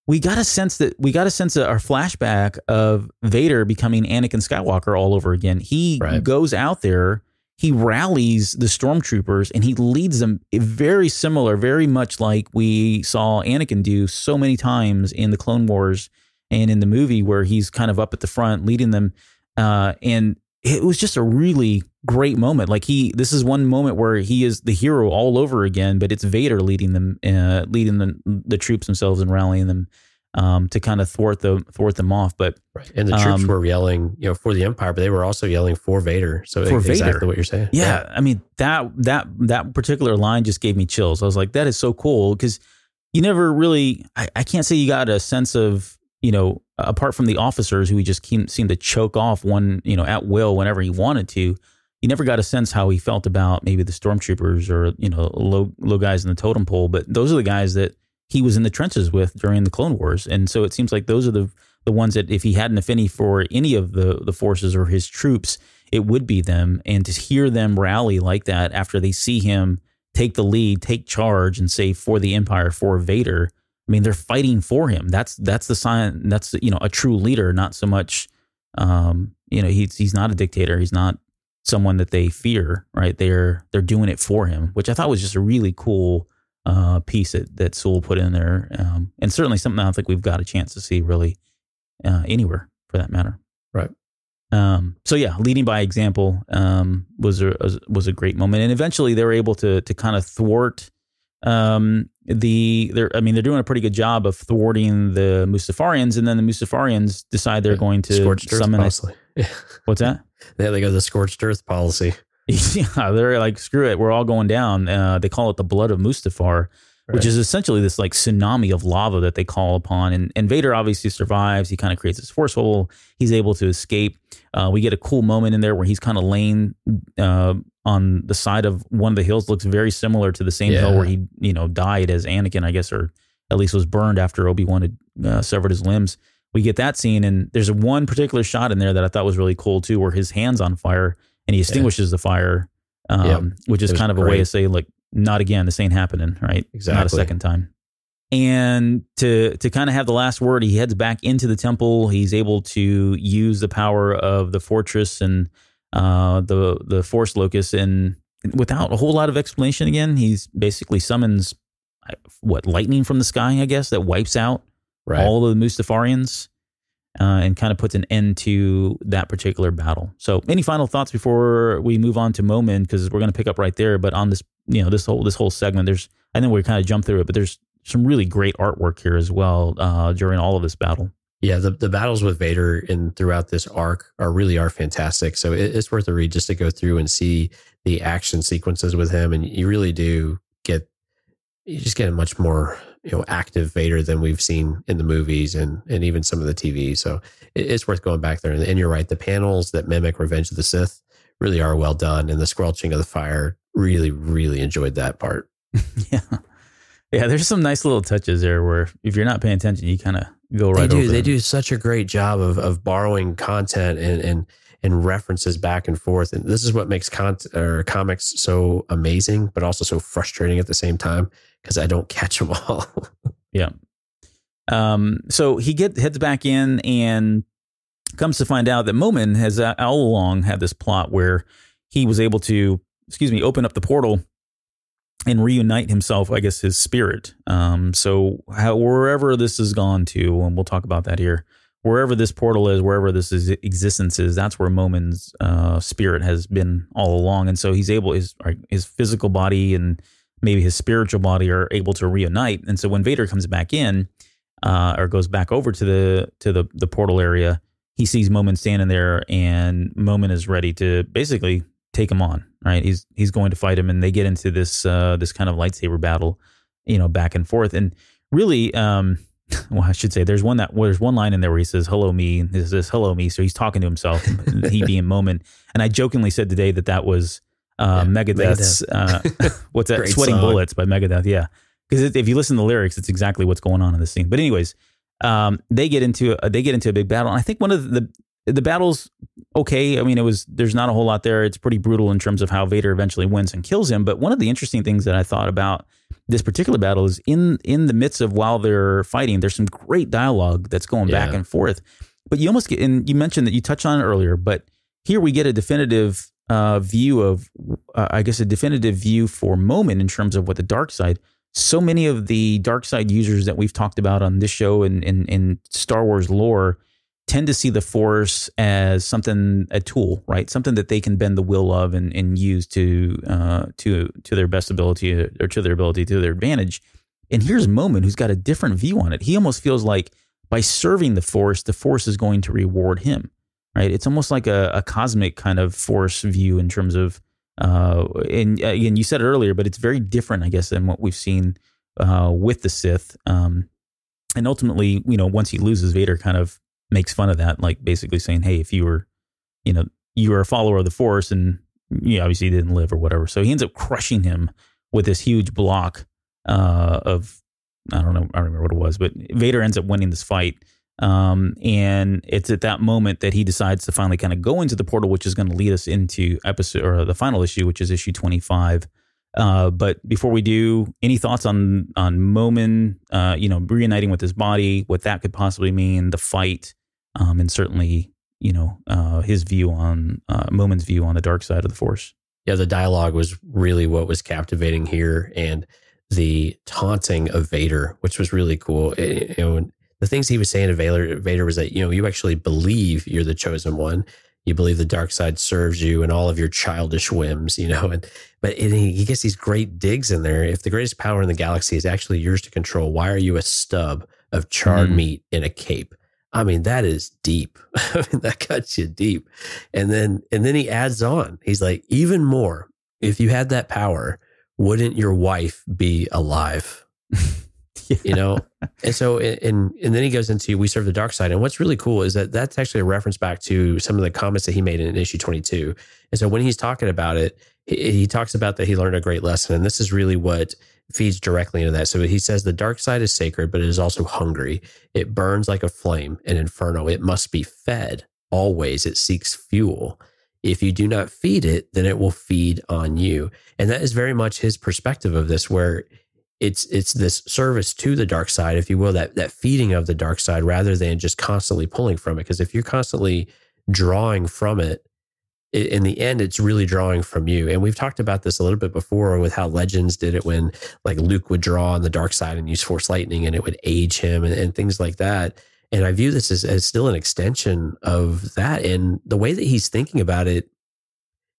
we got a sense our flashback of Vader becoming Anakin Skywalker all over again. He goes out there. He rallies the stormtroopers and he leads them very similar, very much like we saw Anakin do so many times in the Clone Wars and in the movie where he's kind of up at the front leading them. And it was just a really great moment. Like this is one moment where he is the hero all over again, but it's Vader leading them, the troops themselves and rallying them to kind of thwart them off. But and the troops were yelling, for the Empire, but they were also yelling for Vader. So for exactly Vader. What you're saying. Yeah, I mean that particular line just gave me chills. I was like, that is so cool because you never really. I can't say you got a sense of apart from the officers who he just seemed to choke off one at will whenever he wanted to. You never got a sense how he felt about maybe the stormtroopers or low guys in the totem pole. But those are the guys that he was in the trenches with during the Clone Wars. And so it seems like those are the ones that if he had an affinity for any of the forces or his troops, it would be them. And to hear them rally like that after they see him take the lead, take charge and say for the Empire, for Vader, I mean, they're fighting for him. That's the sign. That's, a true leader, not so much, he's not a dictator. He's not someone that they fear, right? They're doing it for him, which I thought was just a really cool piece that Sewell put in there, and certainly something I don't think we've got a chance to see really anywhere for that matter. Right. So yeah, leading by example was a great moment, and eventually they were able to kind of thwart. They're doing a pretty good job of thwarting the Mustafarians, and then the Mustafarians decide they're going to summon. What's that? They go the scorched earth policy. Yeah, they're like, screw it, we're all going down. They call it the blood of Mustafar, which is essentially this like tsunami of lava that they call upon. And Vader obviously survives. He kind of creates this force hole. He's able to escape. We get a cool moment in there where he's kind of laying on the side of one of the hills. Looks very similar to the same hill where he died as Anakin, I guess, or at least was burned after Obi-Wan had severed his limbs. We get that scene, and there's one particular shot in there that I thought was really cool too, where his hand's on fire and he extinguishes the fire, which is kind of a way to say, like, not again, this ain't happening, right? Exactly. Not a second time. And to kind of have the last word, he heads back into the temple. He's able to use the power of the fortress and the Force Locust, and without a whole lot of explanation again, he's basically summons lightning from the sky, I guess, that wipes out all of the Mustafarians and kind of puts an end to that particular battle. So any final thoughts before we move on to Momin? Because we're going to pick up right there. But on this, this whole segment, I think we kind of jumped through it, but there's some really great artwork here as well during all of this battle. Yeah, the battles with Vader and throughout this arc are fantastic. So it's worth a read just to go through and see the action sequences with him, and you really do get a much more active Vader than we've seen in the movies and even some of the TV. So it's worth going back there. And you're right, the panels that mimic Revenge of the Sith really are well done, and the squelching of the fire, really, really enjoyed that part. Yeah, there's some nice little touches there where if you're not paying attention, you kind of go right over. They do such a great job of borrowing content and references back and forth. And this is what makes comics so amazing, but also so frustrating at the same time, because I don't catch them all. Yeah. So he heads back in and comes to find out that Momin has all along had this plot where he was able to, open up the portal and reunite himself, I guess, his spirit. So wherever this has gone to, and we'll talk about that here, wherever this portal is, wherever this existence is, that's where Momin's spirit has been all along. And so he's able, his physical body and maybe his spiritual body are able to reunite. And so when Vader comes back in, or goes back over to the portal area, he sees Momin standing there, and Momin is ready to basically take him on. Right, he's going to fight him, and they get into this this kind of lightsaber battle, back and forth. And really, well, I should say there's one line in there where he says "Hello me," this says "Hello me," so he's talking to himself, he being Momin. And I jokingly said today that was Megadeth's what's that? Sweating song. Bullets by Megadeth. Yeah. Because if you listen to the lyrics, it's exactly what's going on in the scene. But anyways, they get into a big battle. And I think one of the battles, okay. I mean, there's not a whole lot there. It's pretty brutal in terms of how Vader eventually wins and kills him. But one of the interesting things that I thought about this particular battle is in the midst of while they're fighting, there's some great dialogue that's going back and forth. But you almost get, and you mentioned that you touched on it earlier, but here we get a definitive view of, a definitive view for Momin in terms of what the dark side. So many of the dark side users that we've talked about on this show and in Star Wars lore tend to see the Force as a tool, right? Something that they can bend the will of and use to their best ability or to their advantage. And here's Momin, who's got a different view on it. He almost feels like by serving the Force is going to reward him, right? It's almost like a cosmic kind of Force view in terms of, and again, you said it earlier, but it's very different, I guess, than what we've seen with the Sith. And ultimately, once he loses, Vader kind of makes fun of that, like basically saying, "Hey, if you were a follower of the Force, and you obviously didn't live or whatever." So he ends up crushing him with this huge block of, I don't remember what it was, but Vader ends up winning this fight. And it's at that moment that he decides to finally kind of go into the portal, which is going to lead us into the final issue, which is issue 25. But before we do, any thoughts on Momin, reuniting with his body, what that could possibly mean, the fight, and certainly, his view on Momin's view on the dark side of the Force. Yeah, the dialogue was really what was captivating here, and the taunting of Vader, which was really cool. The things he was saying to Vader was that, you actually believe you're the chosen one. You believe the dark side serves you and all of your childish whims, but he gets these great digs in there. If the greatest power in the galaxy is actually yours to control, why are you a stub of charred meat in a cape? I mean, that is deep. I mean, that cuts you deep. And then he adds on, he's like, even more, if you had that power, wouldn't your wife be alive? And so, and then he goes into, we serve the dark side. And what's really cool is that that's actually a reference back to some of the comments that he made in issue 22. And so when he's talking about it, he talks about that he learned a great lesson. And this is really what feeds directly into that. So he says the dark side is sacred, but it is also hungry. It burns like a flame, an inferno. It must be fed always. It seeks fuel. If you do not feed it, then it will feed on you. And that is very much his perspective of this, where it's this service to the dark side, if you will, that feeding of the dark side rather than just constantly pulling from it. Because if you're constantly drawing from it, in the end, it's really drawing from you. And we've talked about this a little bit before with how Legends did it when like Luke would draw on the dark side and use Force Lightning and it would age him and things like that. And I view this as still an extension of that. And the way that he's thinking about it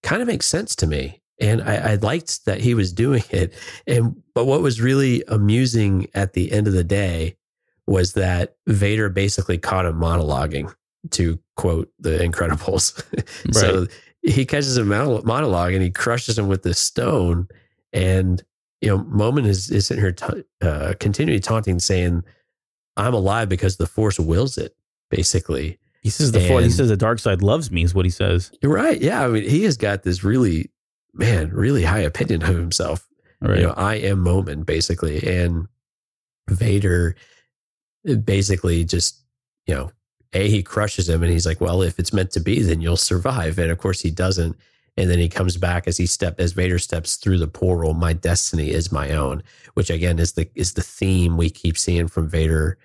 kind of makes sense to me. And I liked that he was doing it. But what was really amusing at the end of the day was that Vader basically caught him monologuing, to quote The Incredibles. Right. So he catches a monologue and he crushes him with this stone. And, Momin is sitting here continually taunting, saying, "I'm alive because the Force wills it," basically. He says the dark side loves me is what he says. You're right. Yeah. I mean, he has got this really high opinion of himself. Right. I am Momin, basically. And Vader basically just, he crushes him and he's like, well, if it's meant to be, then you'll survive. And of course he doesn't. And then he comes back as Vader steps through the portal. My destiny is my own, which again is the theme we keep seeing from Vader,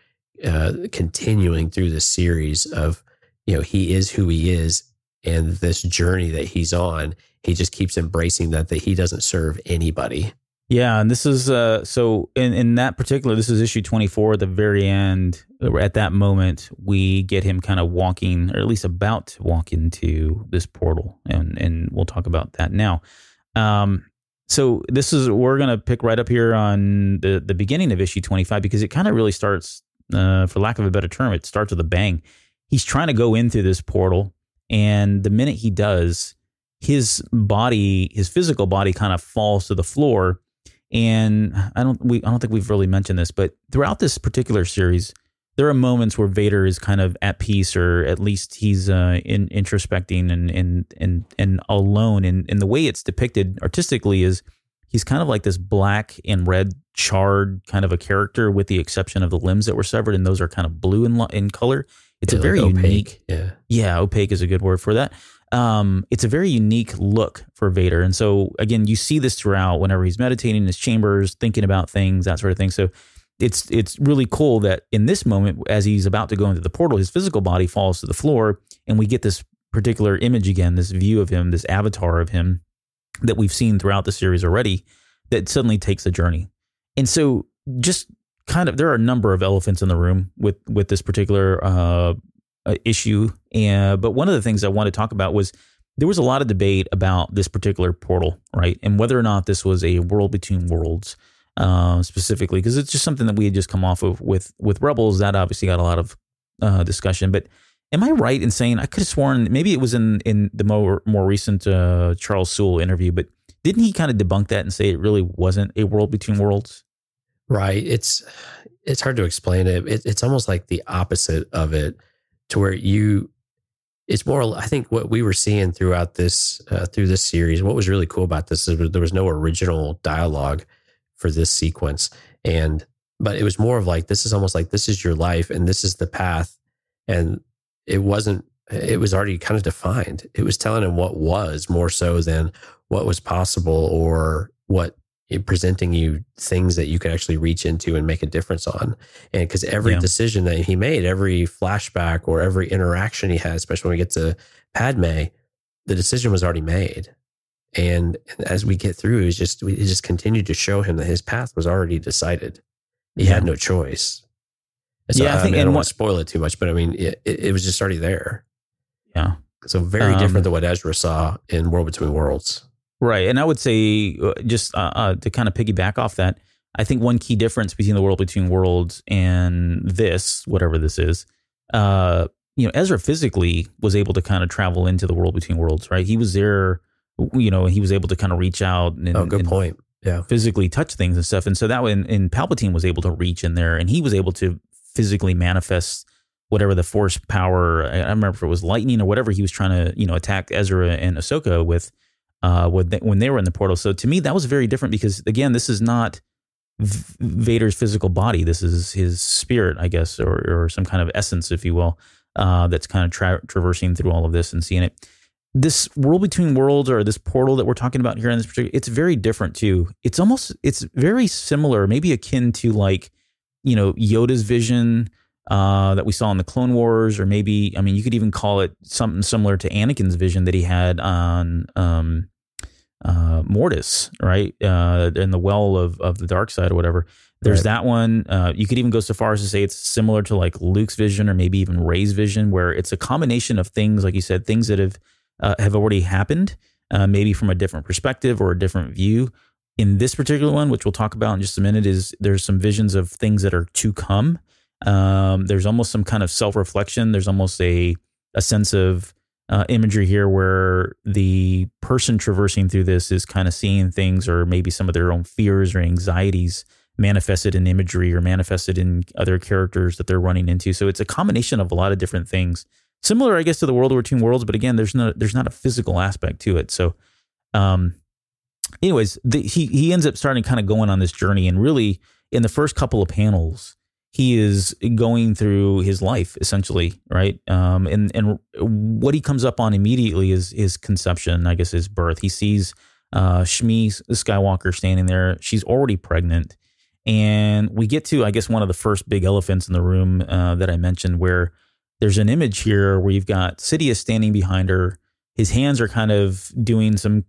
continuing through this series of, he is who he is. And this journey that he's on, he just keeps embracing that he doesn't serve anybody. Yeah, and this is so in that particular, this is issue 24. At the very end, at that moment, we get him kind of walking, or at least about to walk into this portal, and we'll talk about that now. So we're gonna pick right up here on the beginning of issue 25 because it kind of really starts, for lack of a better term, it starts with a bang. He's trying to go in through this portal, and the minute he does, his physical body kind of falls to the floor. And I don't think we've really mentioned this, but throughout this particular series, there are moments where Vader is kind of at peace, or at least he's introspecting and alone. And the way it's depicted artistically is he's kind of like this black and red charred kind of a character, with the exception of the limbs that were severed, and those are kind of blue in color. It's a very unique. Yeah, opaque is a good word for that. It's a very unique look for Vader. And so, again, you see this throughout whenever he's meditating in his chambers, thinking about things, that sort of thing. So it's really cool that in this moment, as he's about to go into the portal, his physical body falls to the floor, and we get this particular image again, this view of him, this avatar of him that we've seen throughout the series already, that suddenly takes a journey. And so just kind of, there are a number of elephants in the room with this particular issue. But one of the things I want to talk about was there was a lot of debate about this particular portal, right? And whether or not this was a world between worlds, specifically, because it's just something that we had just come off of with Rebels. That obviously got a lot of discussion. But am I right in saying, I could have sworn maybe it was in the more recent Charles Soule interview, but didn't he kind of debunk that and say it really wasn't a world between worlds? Right. It's hard to explain it. It's almost like the opposite of it, to where it's more, I think what we were seeing throughout this, through this series, what was really cool about this is there was no original dialogue for this sequence. But it was more of like, this is almost like, this is your life and this is the path. And it was already kind of defined. It was telling him what was, more so than what was possible, or presenting you things that you could actually reach into and make a difference on. And because every decision that he made, every flashback or every interaction he had, especially when we get to Padme, the decision was already made. And as we get through, it just continued to show him that his path was already decided. He had no choice. So, I don't want to spoil it too much, but I mean, it was just already there. Yeah. So very different than what Ezra saw in World Between Worlds. Right. And I would say, just to kind of piggyback off that, I think one key difference between the World Between Worlds and this, whatever this is, Ezra physically was able to kind of travel into the World Between Worlds, right? He was there, he was able to kind of reach out and, good point. Yeah. Physically touch things and stuff. And so that way, and Palpatine was able to reach in there, and he was able to physically manifest whatever the force power, I don't remember if it was lightning or whatever he was trying to, attack Ezra and Ahsoka with, when they were in the portal. So to me, that was very different because, again, this is not Vader's physical body. This is his spirit, I guess, or some kind of essence, if you will, that's kind of traversing through all of this and seeing it. This World Between Worlds, or this portal that we're talking about here in this particular, it's very different too. It's very similar, maybe akin to like, Yoda's vision that we saw in the Clone Wars, or maybe, you could even call it something similar to Anakin's vision that he had on Mortis, right? In the well of the dark side or whatever. There's that one. You could even go so far as to say it's similar to like Luke's vision, or maybe even Rey's vision, where it's a combination of things, like you said, things that have already happened, maybe from a different perspective or a different view. In this particular one, which we'll talk about in just a minute, there's some visions of things that are to come. There's almost some kind of self-reflection. There's almost a sense of imagery here where the person traversing through this is kind of seeing things, or maybe some of their own fears or anxieties manifested in imagery or manifested in other characters that they're running into. So it's a combination of a lot of different things. Similar, I guess, to the World Between Worlds, but again, there's not a physical aspect to it. So, anyways, he ends up starting kind of going on this journey, and really in the first couple of panels, he is going through his life essentially, right? And what he comes up on immediately is his conception, I guess his birth. He sees Shmi Skywalker standing there. She's already pregnant, and we get to, I guess, one of the first big elephants in the room that I mentioned, where there's an image here where you've got Sidious standing behind her. his hands are kind of doing some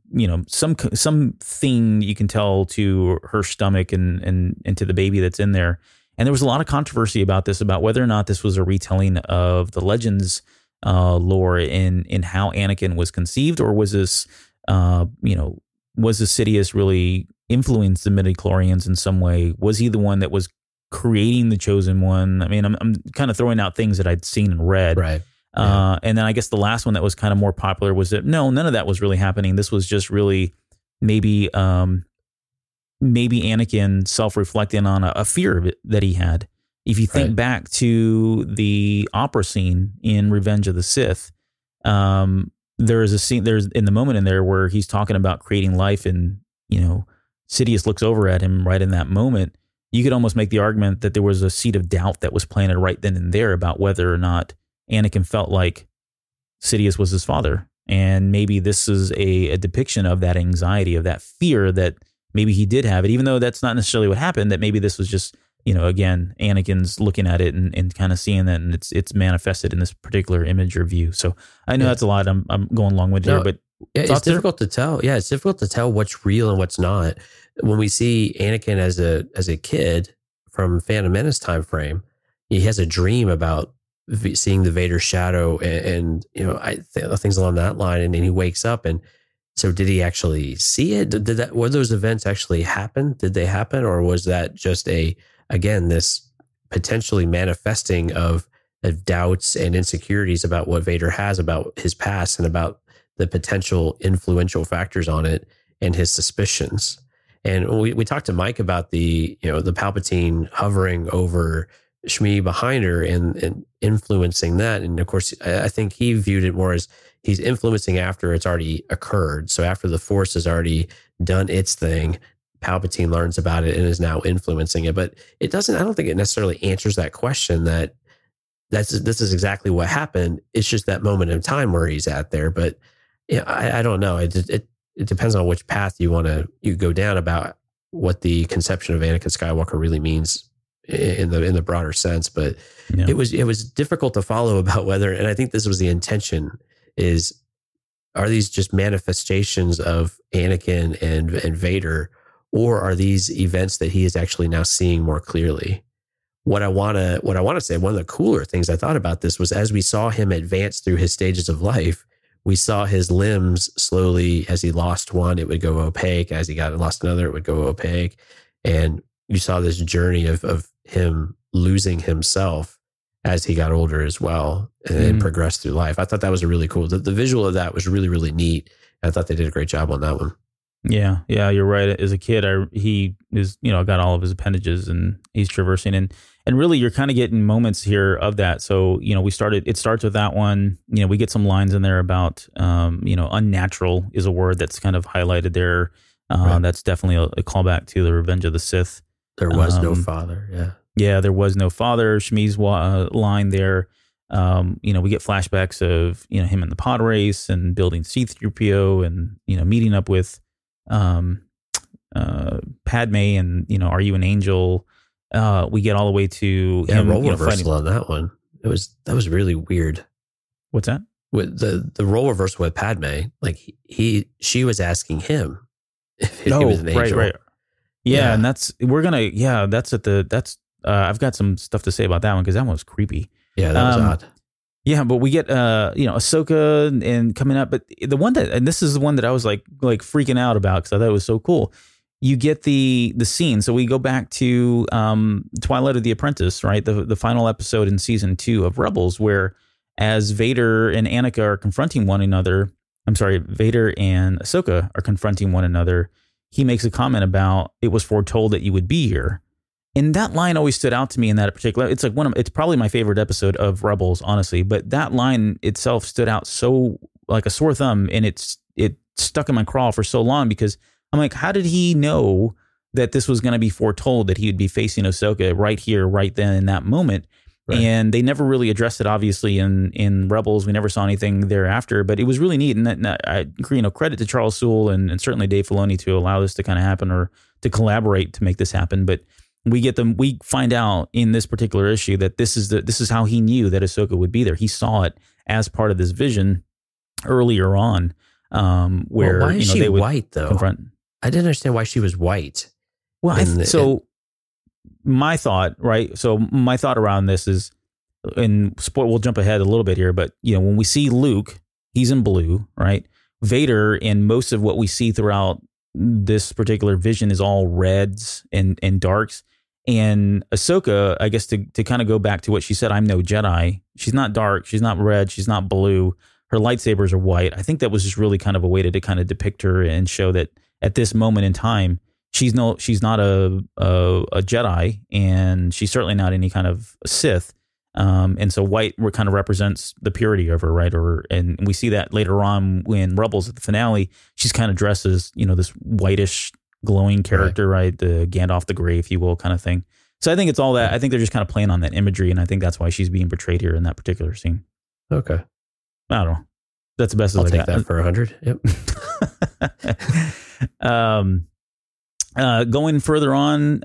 thing you can tell to her stomach and to the baby that's in there. And there was a lot of controversy about this, about whether or not this was a retelling of the Legends lore in how Anakin was conceived, or was this, was Sidious really influenced the midichlorians in some way? Was he the one that was creating the chosen one? I mean, I'm kind of throwing out things that I'd seen and read. Right. And then I guess the last one that was kind of more popular was that no, none of that was really happening. This was just really maybe Anakin self-reflecting on a fear that he had. If you think back to the opera scene in Revenge of the Sith, there is a scene, there's in the moment in there where he's talking about creating life, and Sidious looks over at him right in that moment. You could almost make the argument that there was a seed of doubt that was planted right then and there about whether or not Anakin felt like Sidious was his father. And maybe this is a depiction of that anxiety, of that fear that maybe he did have it, even though that's not necessarily what happened, that maybe this was just, again, Anakin's looking at it and kind of seeing that, and it's manifested in this particular image or view. So I know that's a lot. I'm going long with here, but it's difficult to tell. Yeah, it's difficult to tell what's real and what's not. When we see Anakin as a kid from Phantom Menace time frame, he has a dream about seeing the Vader shadow and things along that line, and then he wakes up. And so did he actually see it? Were those events actually happen? Did they happen? Or was that just this potentially manifesting of doubts and insecurities about what Vader has about his past and about the potential influential factors on it and his suspicions? And we talked to Mike about the Palpatine hovering over Shmi behind her and influencing that. And of course, I think he viewed it more as he's influencing after it's already occurred. So after the Force has already done its thing, Palpatine learns about it and is now influencing it. But it doesn't, I don't think it necessarily answers that question that this is exactly what happened. It's just that moment in time where he's at there. But I don't know. It depends on which path you go down about what the conception of Anakin Skywalker really means in the broader sense. But it was difficult to follow about whether, and I think this was the intention, are these just manifestations of Anakin and Vader, or are these events that he is actually now seeing more clearly? What I want to say, one of the cooler things I thought about this was, as we saw him advance through his stages of life, we saw his limbs slowly, as he lost one, it would go opaque. As he lost another, it would go opaque. And you saw this journey of him losing himself as he got older as well and progressed through life. I thought that was a really cool. The visual of that was really, really neat. I thought they did a great job on that one. Yeah, you're right. As a kid, he is, got all of his appendages and he's traversing, and really you're kind of getting moments here of that. So, it starts with that one, we get some lines in there about, unnatural is a word that's kind of highlighted there. Right. That's definitely a callback to the Revenge of the Sith. There was no father. Yeah. Yeah, there was no father. Shmi's line there. We get flashbacks of, him in the pod race and building C-3PO and, meeting up with Padme and, are you an angel? We get all the way to him. Role reversal on that one. That was really weird. What's that? With the role reversal with Padme, like she was asking him if he was an angel. Right. Yeah, and I've got some stuff to say about that one, because that one was creepy. Yeah, that was odd. Yeah, but we get Ahsoka and coming up, but the one and this is the one that I was like freaking out about, because I thought it was so cool. You get the scene. So we go back to Twilight of the Apprentice, right? The final episode in season 2 of Rebels, where as Vader and Anakin are confronting one another, Vader and Ahsoka are confronting one another, he makes a comment about, it was foretold that you would be here. And that line always stood out to me in that particular, it's probably my favorite episode of Rebels, honestly, but that line itself stood out so like a sore thumb, and it stuck in my craw for so long, because I'm like, how did he know that this was going to be foretold, that he would be facing Ahsoka right here, right then in that moment? Right. And they never really addressed it, obviously, in Rebels. We never saw anything thereafter, but it was really neat. And credit to Charles Soule and certainly Dave Filoni to allow this to kind of happen, or to collaborate to make this happen. But we find out in this particular issue that this is how he knew that Ahsoka would be there. He saw it as part of this vision. earlier on, where why is she they would white though? confront. I didn't understand why she was white. Well, my thought around this is, we'll jump ahead a little bit here, but when we see Luke, he's in blue, right? Vader, and most of what we see throughout this particular vision is all reds and darks. And Ahsoka, I guess to kind of go back to what she said, I'm no Jedi. She's not dark. She's not red. She's not blue. Her lightsabers are white. I think that was just really kind of a way to kind of depict her and show that at this moment in time, she's not a Jedi, and she's certainly not any kind of Sith. And so white kind of represents the purity of her, right? And we see that later on when Rebels at the finale, she's kind of dressed as, this whitish glowing character, right? The Gandalf the Grey, if you will, kind of thing. So I think it's all that. I think they're just kind of playing on that imagery, and I think that's why she's being portrayed here in that particular scene. Okay. I don't know. That's the best I'll as I take got. that for 100. Yep. Going further on,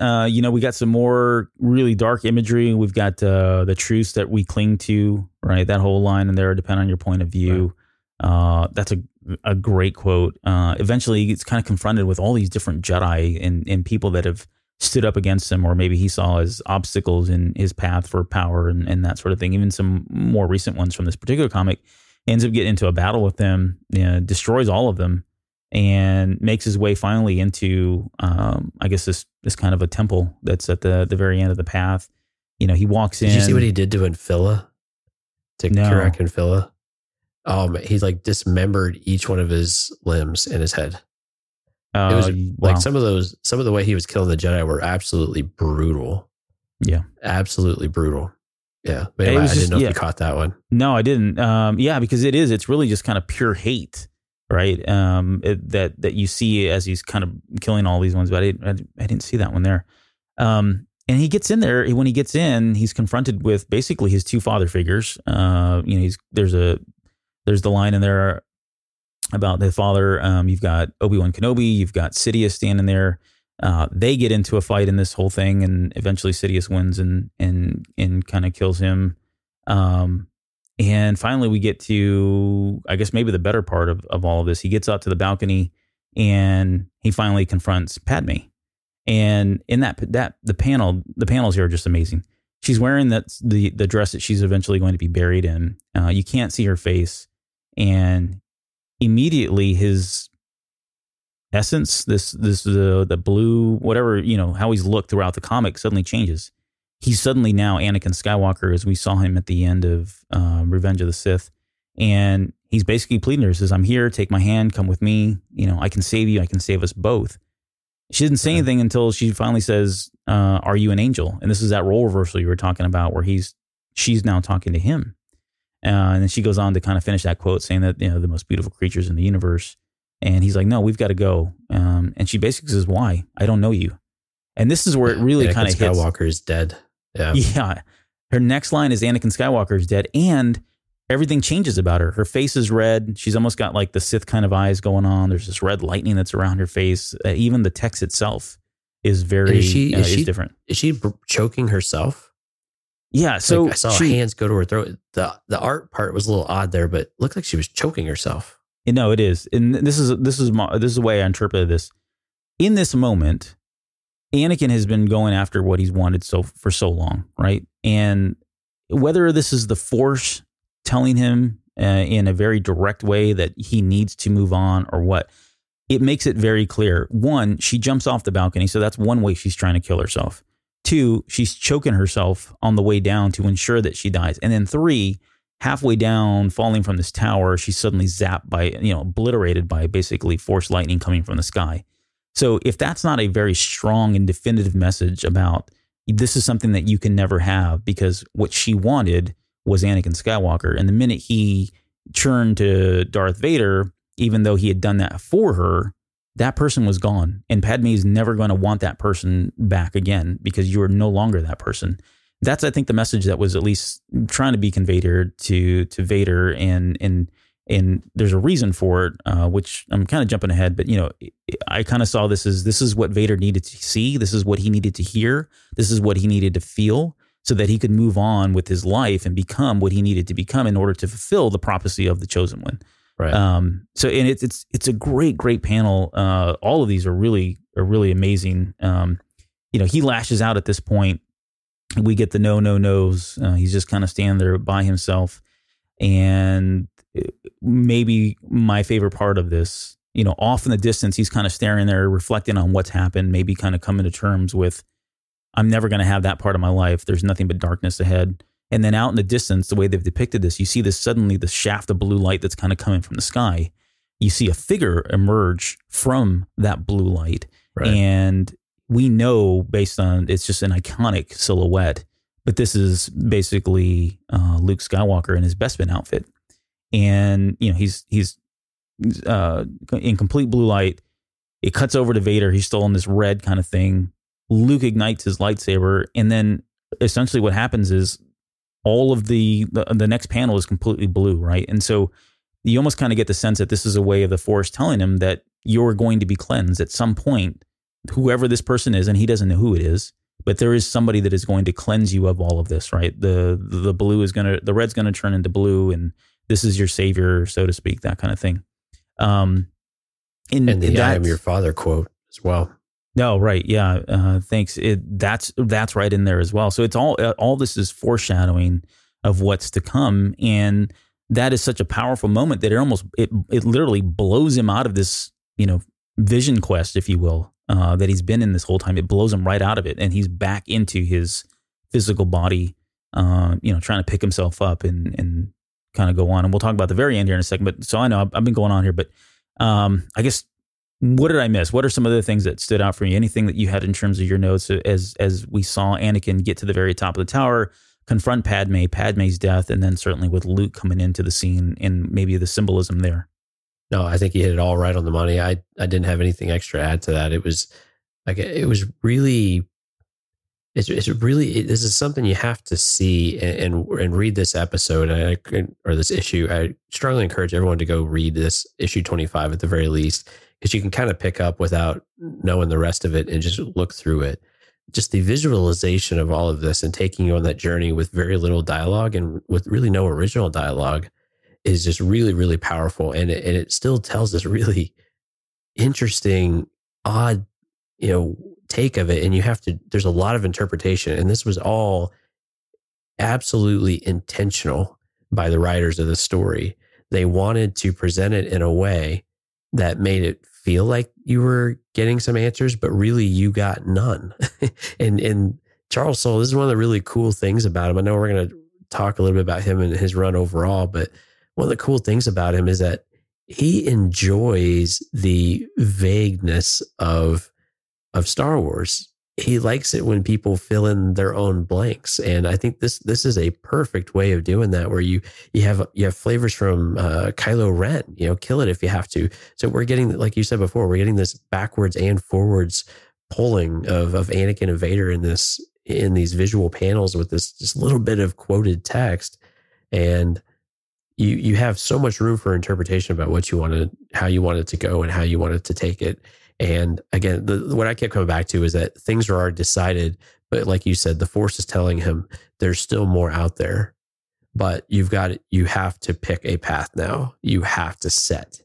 we got some more really dark imagery. We've got the truths that we cling to, right? That whole line in there, depend on your point of view. Right. That's a great quote. Eventually, it's kind of confronted with all these different Jedi and people that have stood up against him, or maybe he saw as obstacles in his path for power and that sort of thing. Even some more recent ones from this particular comic, ends up getting into a battle with them, destroys all of them, and makes his way finally into, I guess, this kind of a temple that's at the very end of the path. He walks in. Did you see what he did to Infilla? To Kirak Infilla? He dismembered each one of his limbs and his head. It was wow. some of the way he was killing the Jedi were absolutely brutal. Yeah. Absolutely brutal. Yeah. But anyway, I didn't know if you caught that one. No, I didn't. Because it's really just kind of pure hate, right? That you see as he's kind of killing all these ones, but I didn't see that one there. And he gets in there. When he gets in, he's confronted with basically his two father figures. There's the line in there about the father. You've got Obi-Wan Kenobi. You've got Sidious standing there. They get into a fight in this whole thing, and eventually Sidious wins and kind of kills him. And finally, we get to, I guess, maybe the better part of all of this. He gets out to the balcony, and he finally confronts Padme. And in the panels here are just amazing. She's wearing the dress that she's eventually going to be buried in. You can't see her face, and immediately his essence, the blue, whatever, how he's looked throughout the comic suddenly changes. He's suddenly now Anakin Skywalker, as we saw him at the end of Revenge of the Sith. And he's basically pleading to her, says, I'm here, take my hand, come with me. I can save you. I can save us both. She didn't say anything until she finally says, are you an angel? And this is that role reversal you were talking about, where she's now talking to him. And then she goes on to kind of finish that quote saying that, the most beautiful creatures in the universe. And he's like, no, we've got to go. And she basically says, why? I don't know you. And this is where it really kind of hits. Skywalker is dead. Yeah. Yeah. Her next line is Anakin Skywalker is dead. And everything changes about her. Her face is red. She's almost got like the Sith kind of eyes going on. There's this red lightning that's around her face. Even the text itself is very is different. Is she choking herself? Yeah. So I saw hands go to her throat. The art part was a little odd there, but it looked like she was choking herself. No, it is. And this is the way I interpreted this. In this moment, Anakin has been going after what he's wanted for so long, right? And whether this is the Force telling him in a very direct way that he needs to move on or what, it makes it very clear. One, she jumps off the balcony, so that's one way she's trying to kill herself. Two, she's choking herself on the way down to ensure that she dies. And then three, halfway down, falling from this tower, she's suddenly zapped by, obliterated by basically Force lightning coming from the sky. So if that's not a very strong and definitive message about this is something that you can never have, because what she wanted was Anakin Skywalker. And the minute he turned to Darth Vader, even though he had done that for her, that person was gone. And Padme is never going to want that person back again because you are no longer that person. That's, I think, the message that was at least trying to be conveyed here to Vader. And there's a reason for it, which I'm kind of jumping ahead, but I kind of saw this is what Vader needed to see. This is what he needed to hear. This is what he needed to feel so that he could move on with his life and become what he needed to become in order to fulfill the prophecy of the Chosen One. Right. So and it's a great panel. All of these are really amazing. He lashes out at this point. We get the no's. He's just kind of standing there by himself. And maybe my favorite part of this, off in the distance, he's kind of staring there, reflecting on what's happened, maybe kind of coming to terms with, I'm never going to have that part of my life. There's nothing but darkness ahead. And then out in the distance, the way they've depicted this, you see this suddenly, the shaft of blue light that's kind of coming from the sky. You see a figure emerge from that blue light. Right. And we know based on, it's just an iconic silhouette, but this is basically Luke Skywalker in his Bespin outfit. And, he's in complete blue light. It cuts over to Vader. He's still in this red kind of thing. Luke ignites his lightsaber. And then essentially what happens is all of the next panel is completely blue, right? And so you almost kind of get the sense that this is a way of the Force telling him that you're going to be cleansed at some point, whoever this person is, and he doesn't know who it is, but there is somebody that is going to cleanse you of all of this, right? The red's going to turn into blue, and this is your savior, so to speak, that kind of thing. And the I am your father quote as well. No, right. Yeah. Thanks. That's right in there as well. So it's all this is foreshadowing of what's to come. And that is such a powerful moment that it literally blows him out of this, vision quest, if you will, that he's been in this whole time. It blows him right out of it. And he's back into his physical body, trying to pick himself up and kind of go on. And we'll talk about the very end here in a second. But so I know I've been going on here, but I guess, what did I miss? What are some of the things that stood out for you? Anything that you had in terms of your notes as we saw Anakin get to the very top of the tower, confront Padme's death, and then certainly with Luke coming into the scene and maybe the symbolism there? No, I think you hit it all right on the money. I didn't have anything extra to add to that. This is something you have to see and read this episode or this issue. I strongly encourage everyone to go read this issue 25 at the very least, because you can kind of pick up without knowing the rest of it and just look through it. Just the visualization of all of this and taking you on that journey with very little dialogue and with really no original dialogue is just really, really powerful. And it still tells this really interesting, odd, take of it. And there's a lot of interpretation. And this was all absolutely intentional by the writers of the story. They wanted to present it in a way that made it feel like you were getting some answers, but really you got none. and Charles Soule, this is one of the really cool things about him. I know we're going to talk a little bit about him and his run overall, but one of the cool things about him is that he enjoys the vagueness of Star Wars. He likes it when people fill in their own blanks. And I think this is a perfect way of doing that, where you have flavors from Kylo Ren, kill it if you have to. So we're getting, like you said before, we're getting this backwards and forwards pulling of Anakin and Vader in these visual panels with this just little bit of quoted text. And you have so much room for interpretation about how you want it to go and how you want it to take it. And again, what I kept coming back to is that things are already decided, but like you said, the Force is telling him there's still more out there, but you have to pick a path now. You have to set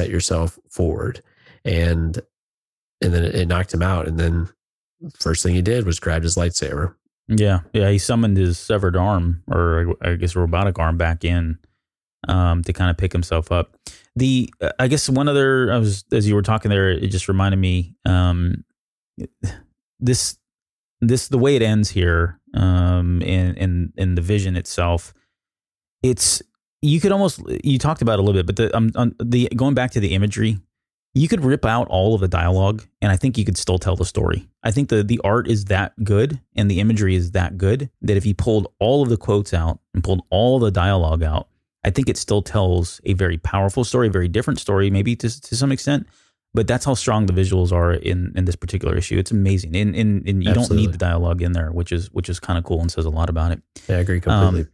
yourself forward. And then it knocked him out. And then first thing he did was grab his lightsaber. Yeah. He summoned his severed arm, or I guess robotic arm, back in to kind of pick himself up. I guess one other, as you were talking there, it just reminded me, the way it ends here, in the vision itself, you talked about it a little bit, but going back to the imagery, you could rip out all of the dialogue and I think you could still tell the story. I think the art is that good and the imagery is that good that if you pulled all of the quotes out and pulled all the dialogue out, I think it still tells a very powerful story, a very different story, maybe to some extent, but that's how strong the visuals are in this particular issue. It's amazing. And you don't need the dialogue in there, which is kind of cool and says a lot about it. Yeah, I agree completely.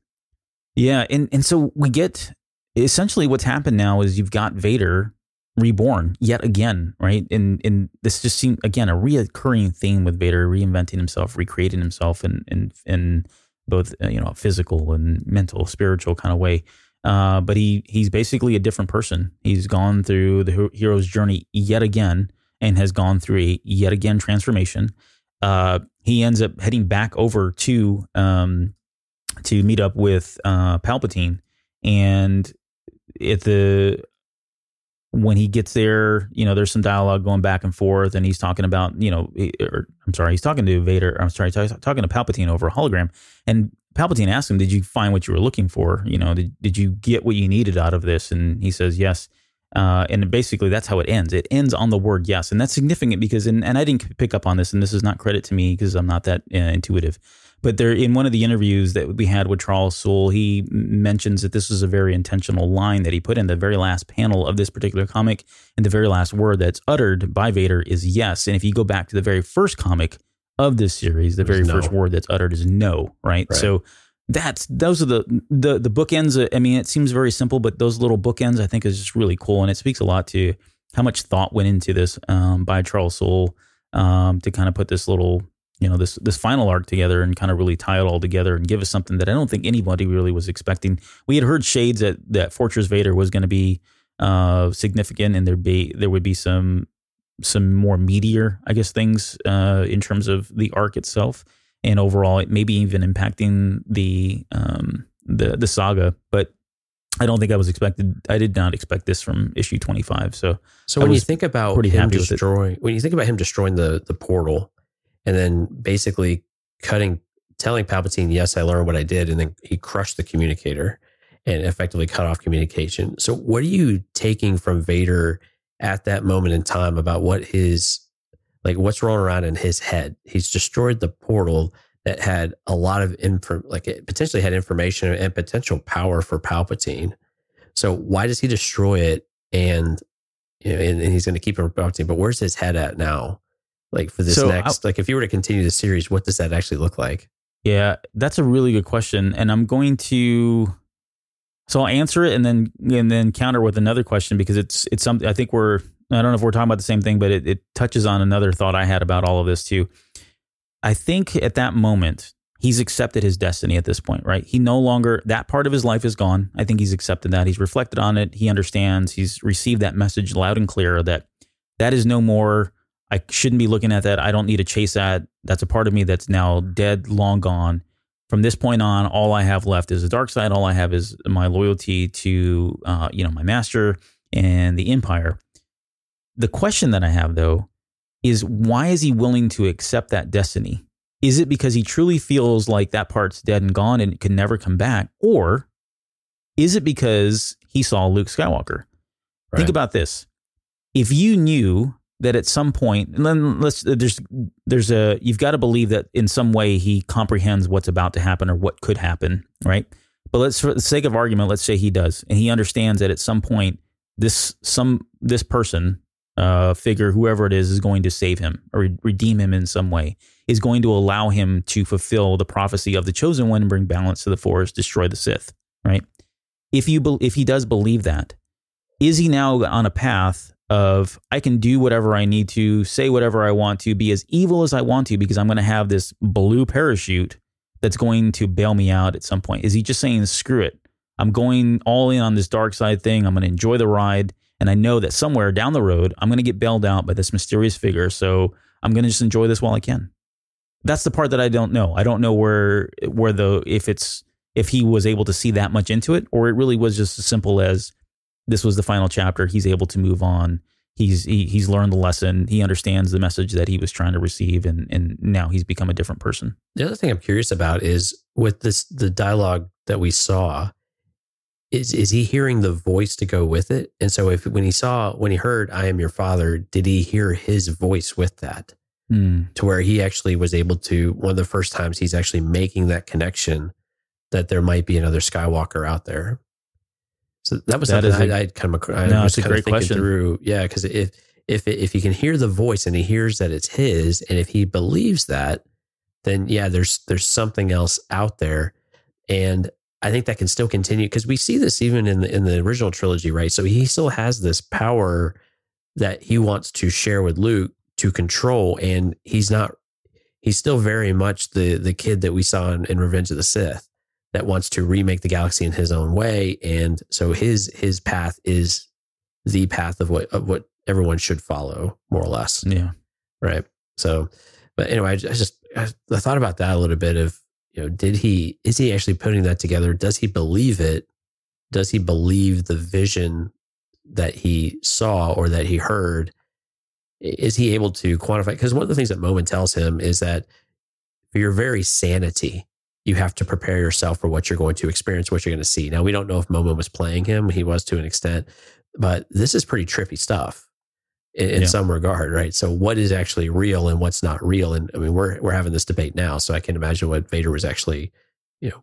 Yeah. And so we get essentially what's happened now is you've got Vader reborn yet again, right? And this just seemed, again, a reoccurring theme with Vader reinventing himself, recreating himself in both, a physical and mental, spiritual kind of way. But he's basically a different person. He's gone through the hero's journey yet again and has gone through a yet again transformation. He ends up heading back over to meet up with Palpatine, and when he gets there, there's some dialogue going back and forth, and he's talking about, he's talking to Vader. I'm sorry, talking to Palpatine over a hologram, and Palpatine asks him, "Did you find what you were looking for? Did you get what you needed out of this?" And he says, "Yes." And basically, that's how it ends. It ends on the word "yes," and that's significant because, and I didn't pick up on this, and this is not credit to me because I'm not that intuitive. But there, in one of the interviews that we had with Charles Soule, he mentions that this was a very intentional line that he put in the very last panel of this particular comic, and the very last word that's uttered by Vader is "yes." And if you go back to the very first comic of this series, the very first word that's uttered is "no." Right. So those are the bookends. I mean, it seems very simple, but those little bookends I think is just really cool, and it speaks a lot to how much thought went into this by Charles Soule to kind of put this little, this final arc together and kind of really tie it all together and give us something that I don't think anybody really was expecting. We had heard shades that Fortress Vader was going to be significant, and there would be some more meatier, I guess, things in terms of the arc itself, and overall it maybe even impacting the saga. But I don't think I did not expect this from issue 25. So when you think about him destroying the portal, and then basically telling Palpatine, "Yes, I learned what I did," and then he crushed the communicator and effectively cut off communication. So what are you taking from Vader at that moment in time about what's rolling around in his head? He's destroyed the portal that had a lot of it potentially had information and potential power for Palpatine. So why does he destroy it? And he's going to keep it for Palpatine, but where's his head at now? For this if you were to continue the series, what does that actually look like? Yeah, that's a really good question. And I'm going to, I'll answer it and then counter with another question, because it's something I think I don't know if we're talking about the same thing, but it touches on another thought I had about all of this too. I think at that moment, he's accepted his destiny at this point, right? He no longer, that part of his life is gone. I think he's accepted that. He's reflected on it. He understands. He's received that message loud and clear that is no more. I shouldn't be looking at that. I don't need to chase that. That's a part of me that's now dead, long gone. From this point on, all I have left is the dark side. All I have is my loyalty to, my master and the Empire. The question that I have, though, is why is he willing to accept that destiny? Is it because he truly feels like that part's dead and gone and it can never come back? Or is it because he saw Luke Skywalker? Right. Think about this. If you knew that at some point, and then you've got to believe that in some way he comprehends what's about to happen or what could happen, right? But for the sake of argument, let's say he does, and he understands that at some point this person, figure, whoever it is going to save him or redeem him in some way, is going to allow him to fulfill the prophecy of the Chosen One and bring balance to the Force, destroy the Sith, right? If he does believe that, is he now on a path of, I can do whatever I need to, say whatever I want to, be as evil as I want to, because I'm going to have this blue parachute that's going to bail me out at some point? Is he just saying, screw it, I'm going all in on this dark side thing, I'm going to enjoy the ride, and I know that somewhere down the road, I'm going to get bailed out by this mysterious figure, so I'm going to just enjoy this while I can? That's the part that I don't know. I don't know if he was able to see that much into it, or it really was just as simple as, this was the final chapter. He's able to move on. He's learned the lesson. He understands the message that he was trying to receive, and now he's become a different person. The other thing I'm curious about is with the dialogue that we saw, is he hearing the voice to go with it? And so when he heard, "I am your father," did he hear his voice with that? To where he actually was able to, one of the first times he's actually making that connection that there might be another Skywalker out there. So that was something I was kind of thinking through. Yeah, because if he can hear the voice and he hears that it's his, and if he believes that, then yeah, there's something else out there, and I think that can still continue, because we see this even in the original trilogy, right? So he still has this power that he wants to share with Luke to control, and he's still very much the kid that we saw in Revenge of the Sith. that wants to remake the galaxy in his own way. And so his path is the path of what everyone should follow, more or less. Yeah. Right. So, but anyway, I thought about that a little bit of, is he actually putting that together? Does he believe it? Does he believe the vision that he saw or that he heard? Is he able to quantify? Because one of the things that Momin tells him is that for your very sanity, you have to prepare yourself for what you're going to experience, what you're going to see. Now, we don't know if Momin was playing him. He was to an extent, but this is pretty trippy stuff in some regard, right? So what is actually real and what's not real? And I mean, we're having this debate now, so I can imagine what Vader was actually,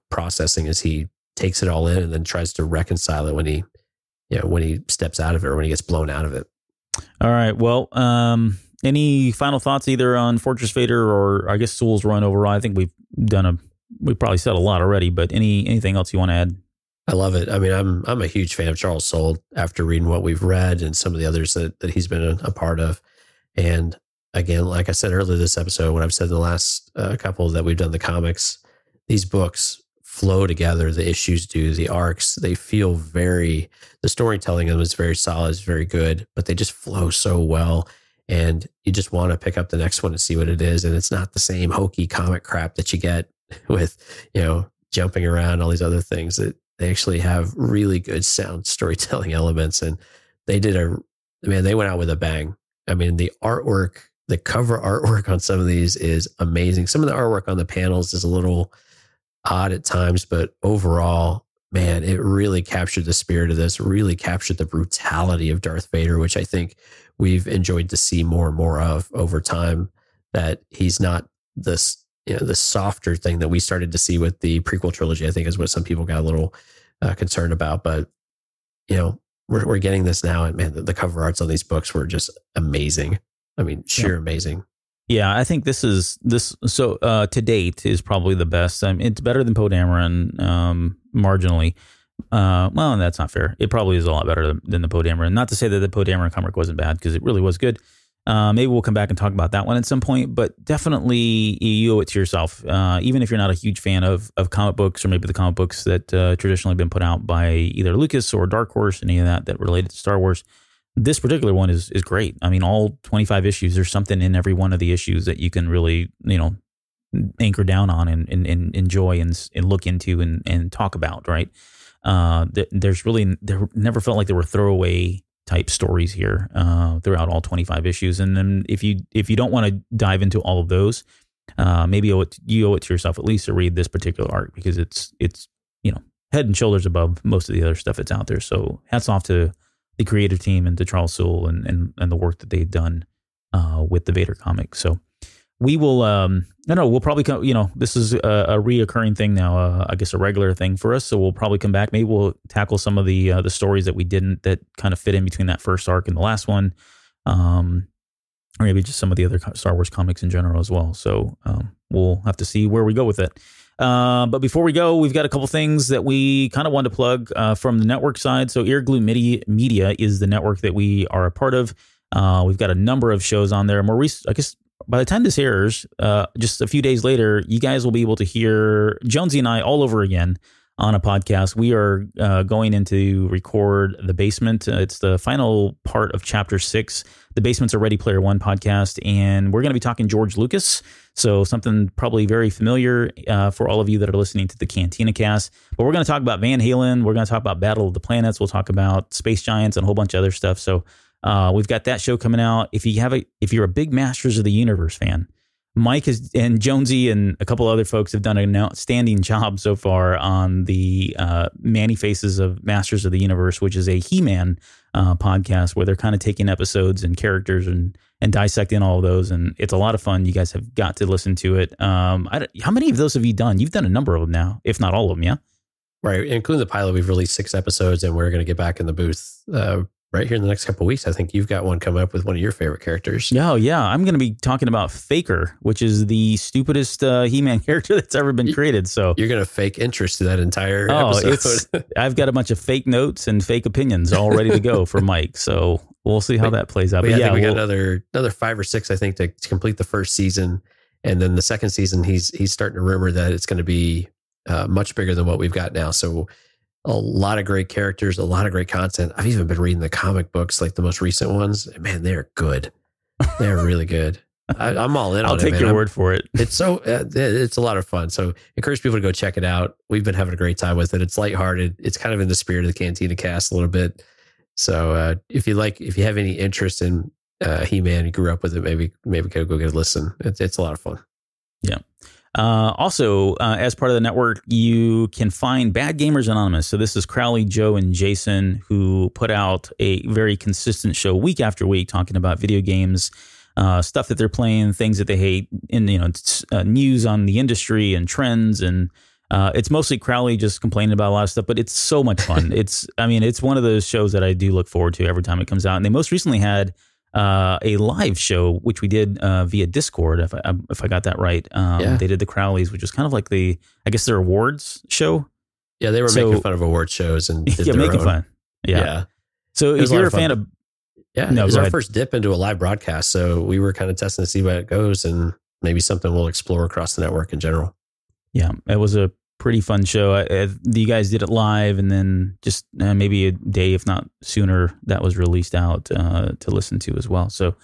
processing as he takes it all in and then tries to reconcile it when he steps out of it or when he gets blown out of it. All right. Well, any final thoughts either on Fortress Vader or I guess Soul's Run overall? I think we've probably said a lot already, but anything else you want to add? I love it. I mean, I'm a huge fan of Charles Soule after reading what we've read and some of the others that he's been a part of. And again, like I said earlier this episode, what I've said in the last couple that we've done the comics, these books flow together. The issues do, the arcs, they feel the storytelling of them is very solid, it's very good, but they just flow so well. And you just want to pick up the next one and see what it is. And it's not the same hokey comic crap that you get with, jumping around, all these other things. That they actually have really good sound storytelling elements. And they went out with a bang. I mean, the artwork, the cover artwork on some of these is amazing. Some of the artwork on the panels is a little odd at times, but overall, man, it really captured the spirit of this, really captured the brutality of Darth Vader, which I think we've enjoyed to see more and more of over time, that he's not this, the softer thing that we started to see with the prequel trilogy, I think is what some people got a little concerned about. But, we're getting this now. And man, the cover arts on these books were just amazing. I mean, amazing. Yeah, I think this so to date is probably the best. It's better than Poe Dameron, marginally. Well, that's not fair. It probably is a lot better than the Poe Dameron. Not to say that the Poe Dameron comic wasn't bad, because it really was good. Maybe we'll come back and talk about that one at some point, but definitely you owe it to yourself. Even if you're not a huge fan of comic books, or maybe the comic books that traditionally been put out by either Lucas or Dark Horse, any of that related to Star Wars. This particular one is great. I mean, all 25 issues, there's something in every one of the issues that you can really, anchor down on and enjoy and look into and talk about, right? There never felt like there were throwaway type stories here throughout all 25 issues. And then if you don't want to dive into all of those, maybe you owe it to yourself at least to read this particular arc, because it's head and shoulders above most of the other stuff that's out there. So hats off to the creative team and to Charles Soule and the work that they've done with the Vader comic. So we will, we'll probably come, this is a reoccurring thing now, I guess a regular thing for us. So we'll probably come back. Maybe we'll tackle some of the stories that we didn't, that kind of fit in between that first arc and the last one. Or maybe just some of the other Star Wars comics in general as well. So we'll have to see where we go with it. But before we go, we've got a couple things that we kind of want to plug from the network side. So Earglue Media is the network that we are a part of. We've got a number of shows on there. I guess by the time this airs, just a few days later, you guys will be able to hear Jonesy and I all over again on a podcast. We are going in to record The Basement. It's the final part of Chapter 6. The Basement's a Ready Player One podcast, and we're going to be talking George Lucas. So something probably very familiar for all of you that are listening to the Cantina Cast. But we're going to talk about Van Halen. We're going to talk about Battle of the Planets. We'll talk about Space Giants and a whole bunch of other stuff. So we've got that show coming out. If you're a big Masters of the Universe fan, Mike and Jonesy and a couple other folks have done an outstanding job so far on the Manny Faces of Masters of the Universe, which is a He-Man podcast where they're kind of taking episodes and characters and dissecting all of those. And it's a lot of fun. You guys have got to listen to it. How many of those have you done? You've done a number of them now, if not all of them, yeah? Right. Including the pilot, we've released 6 episodes, and we're going to get back in the booth right here in the next couple of weeks. I think you've got one coming up with one of your favorite characters. Oh, yeah. I'm going to be talking about Faker, which is the stupidest He-Man character that's ever been created. So you're going to fake interest to that entire episode. I've got a bunch of fake notes and fake opinions all ready to go for Mike. So we'll see how that plays out. But I think we got another 5 or 6, I think, to complete the first season. And then the second season, he's starting to rumor that it's going to be much bigger than what we've got now. So a lot of great characters, a lot of great content. I've even been reading the comic books, like the most recent ones. And man, they're good. They're really good. I'm all in on it. I'll take your word for it. It's it's a lot of fun. So encourage people to go check it out. We've been having a great time with it. It's lighthearted. It's kind of in the spirit of the Cantina cast a little bit. So if you have any interest in He-Man, you grew up with it, maybe go get a listen. It's a lot of fun. Yeah. Also, as part of the network, you can find Bad Gamers Anonymous. So this is Crowley, Joe, and Jason, who put out a very consistent show week after week talking about video games, stuff that they're playing, things that they hate, and news on the industry and trends. And it's mostly Crowley just complaining about a lot of stuff, but it's so much fun. It's one of those shows that I do look forward to every time it comes out. And they most recently had a live show, which we did via Discord, if I got that right. They did the Crowleys, which was kind of like their awards show. Yeah, they were making fun of award shows and did making fun. Yeah. So if you're a fan of, it was our first dip into a live broadcast. So we were kind of testing to see where it goes, and maybe something we'll explore across the network in general. Yeah, it was a pretty fun show. You guys did it live, and then just maybe a day, if not sooner, that was released out to listen to as well. So,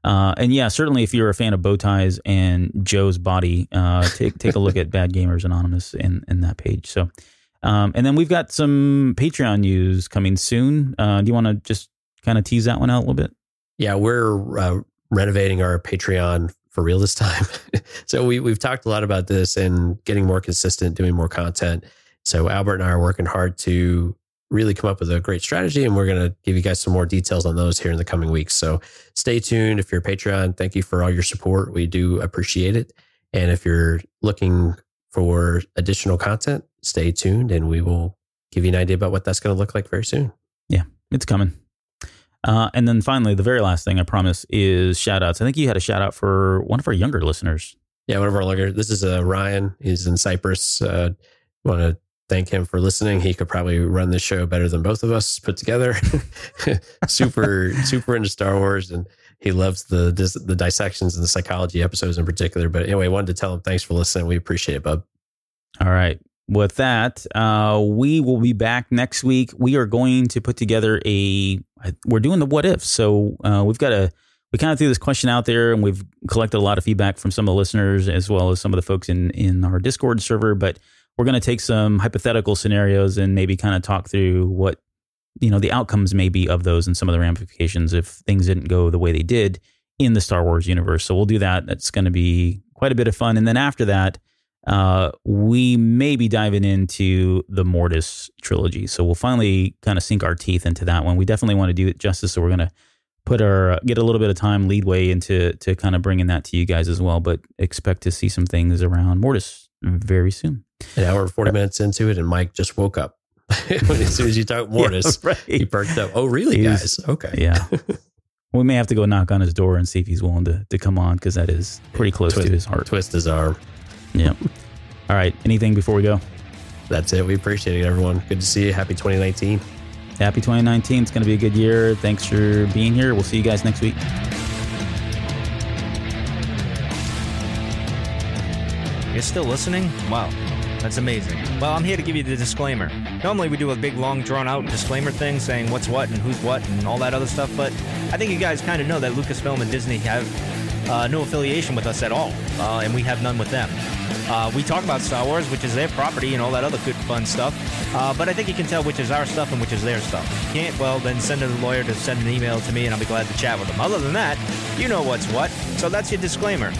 certainly if you're a fan of bow ties and Joe's body, take a look at Bad Gamers Anonymous in that page. So, and then we've got some Patreon news coming soon. Do you want to just kind of tease that one out a little bit? Yeah, we're renovating our Patreon for real this time. So we've talked a lot about this and getting more consistent, doing more content. So Albert and I are working hard to really come up with a great strategy, and we're going to give you guys some more details on those here in the coming weeks. So stay tuned. If you're a Patreon, thank you for all your support. We do appreciate it. And if you're looking for additional content, stay tuned, and we will give you an idea about what that's going to look like very soon. Yeah, it's coming. And then finally, the very last thing I promise is shout outs. I think you had a shout out for one of our younger listeners. Yeah, one of our younger. This is Ryan. He's in Cyprus. Want to thank him for listening. He could probably run this show better than both of us put together. super into Star Wars, and he loves the dissections and the psychology episodes in particular. But anyway, I wanted to tell him thanks for listening. We appreciate it, bub. All right. With that, we will be back next week. We are going to put together we're doing the what if. So we kind of threw this question out there, and we've collected a lot of feedback from some of the listeners as well as some of the folks in our Discord server. But we're going to take some hypothetical scenarios and maybe kind of talk through what, the outcomes may be of those and some of the ramifications if things didn't go the way they did in the Star Wars universe. So we'll do that. That's going to be quite a bit of fun. And then after that, we may be diving into the Mortis trilogy. So we'll finally kind of sink our teeth into that one. We definitely want to do it justice. So we're going to get a little bit of time leadway into kind of bringing that to you guys as well, but expect to see some things around Mortis very soon. An hour and 40 minutes into it, and Mike just woke up. As soon as you talk Mortis, right. He perked up. Oh, really, guys? Okay. Yeah. We may have to go knock on his door and see if he's willing to come on, because that is pretty close to his heart. Twist his arm. Yeah. All right. Anything before we go? That's it. We appreciate it, everyone. Good to see you. Happy 2019. Happy 2019. It's going to be a good year. Thanks for being here. We'll see you guys next week. You're still listening? Wow. That's amazing. Well, I'm here to give you the disclaimer. Normally we do a big, long, drawn-out disclaimer thing saying what's what and who's what and all that other stuff, but I think you guys kind of know that Lucasfilm and Disney have no affiliation with us at all, and we have none with them. We talk about Star Wars, which is their property and all that other good, fun stuff, but I think you can tell which is our stuff and which is their stuff. If you can't, well, then send a lawyer to send an email to me, and I'll be glad to chat with them. Other than that, you know what's what, so that's your disclaimer.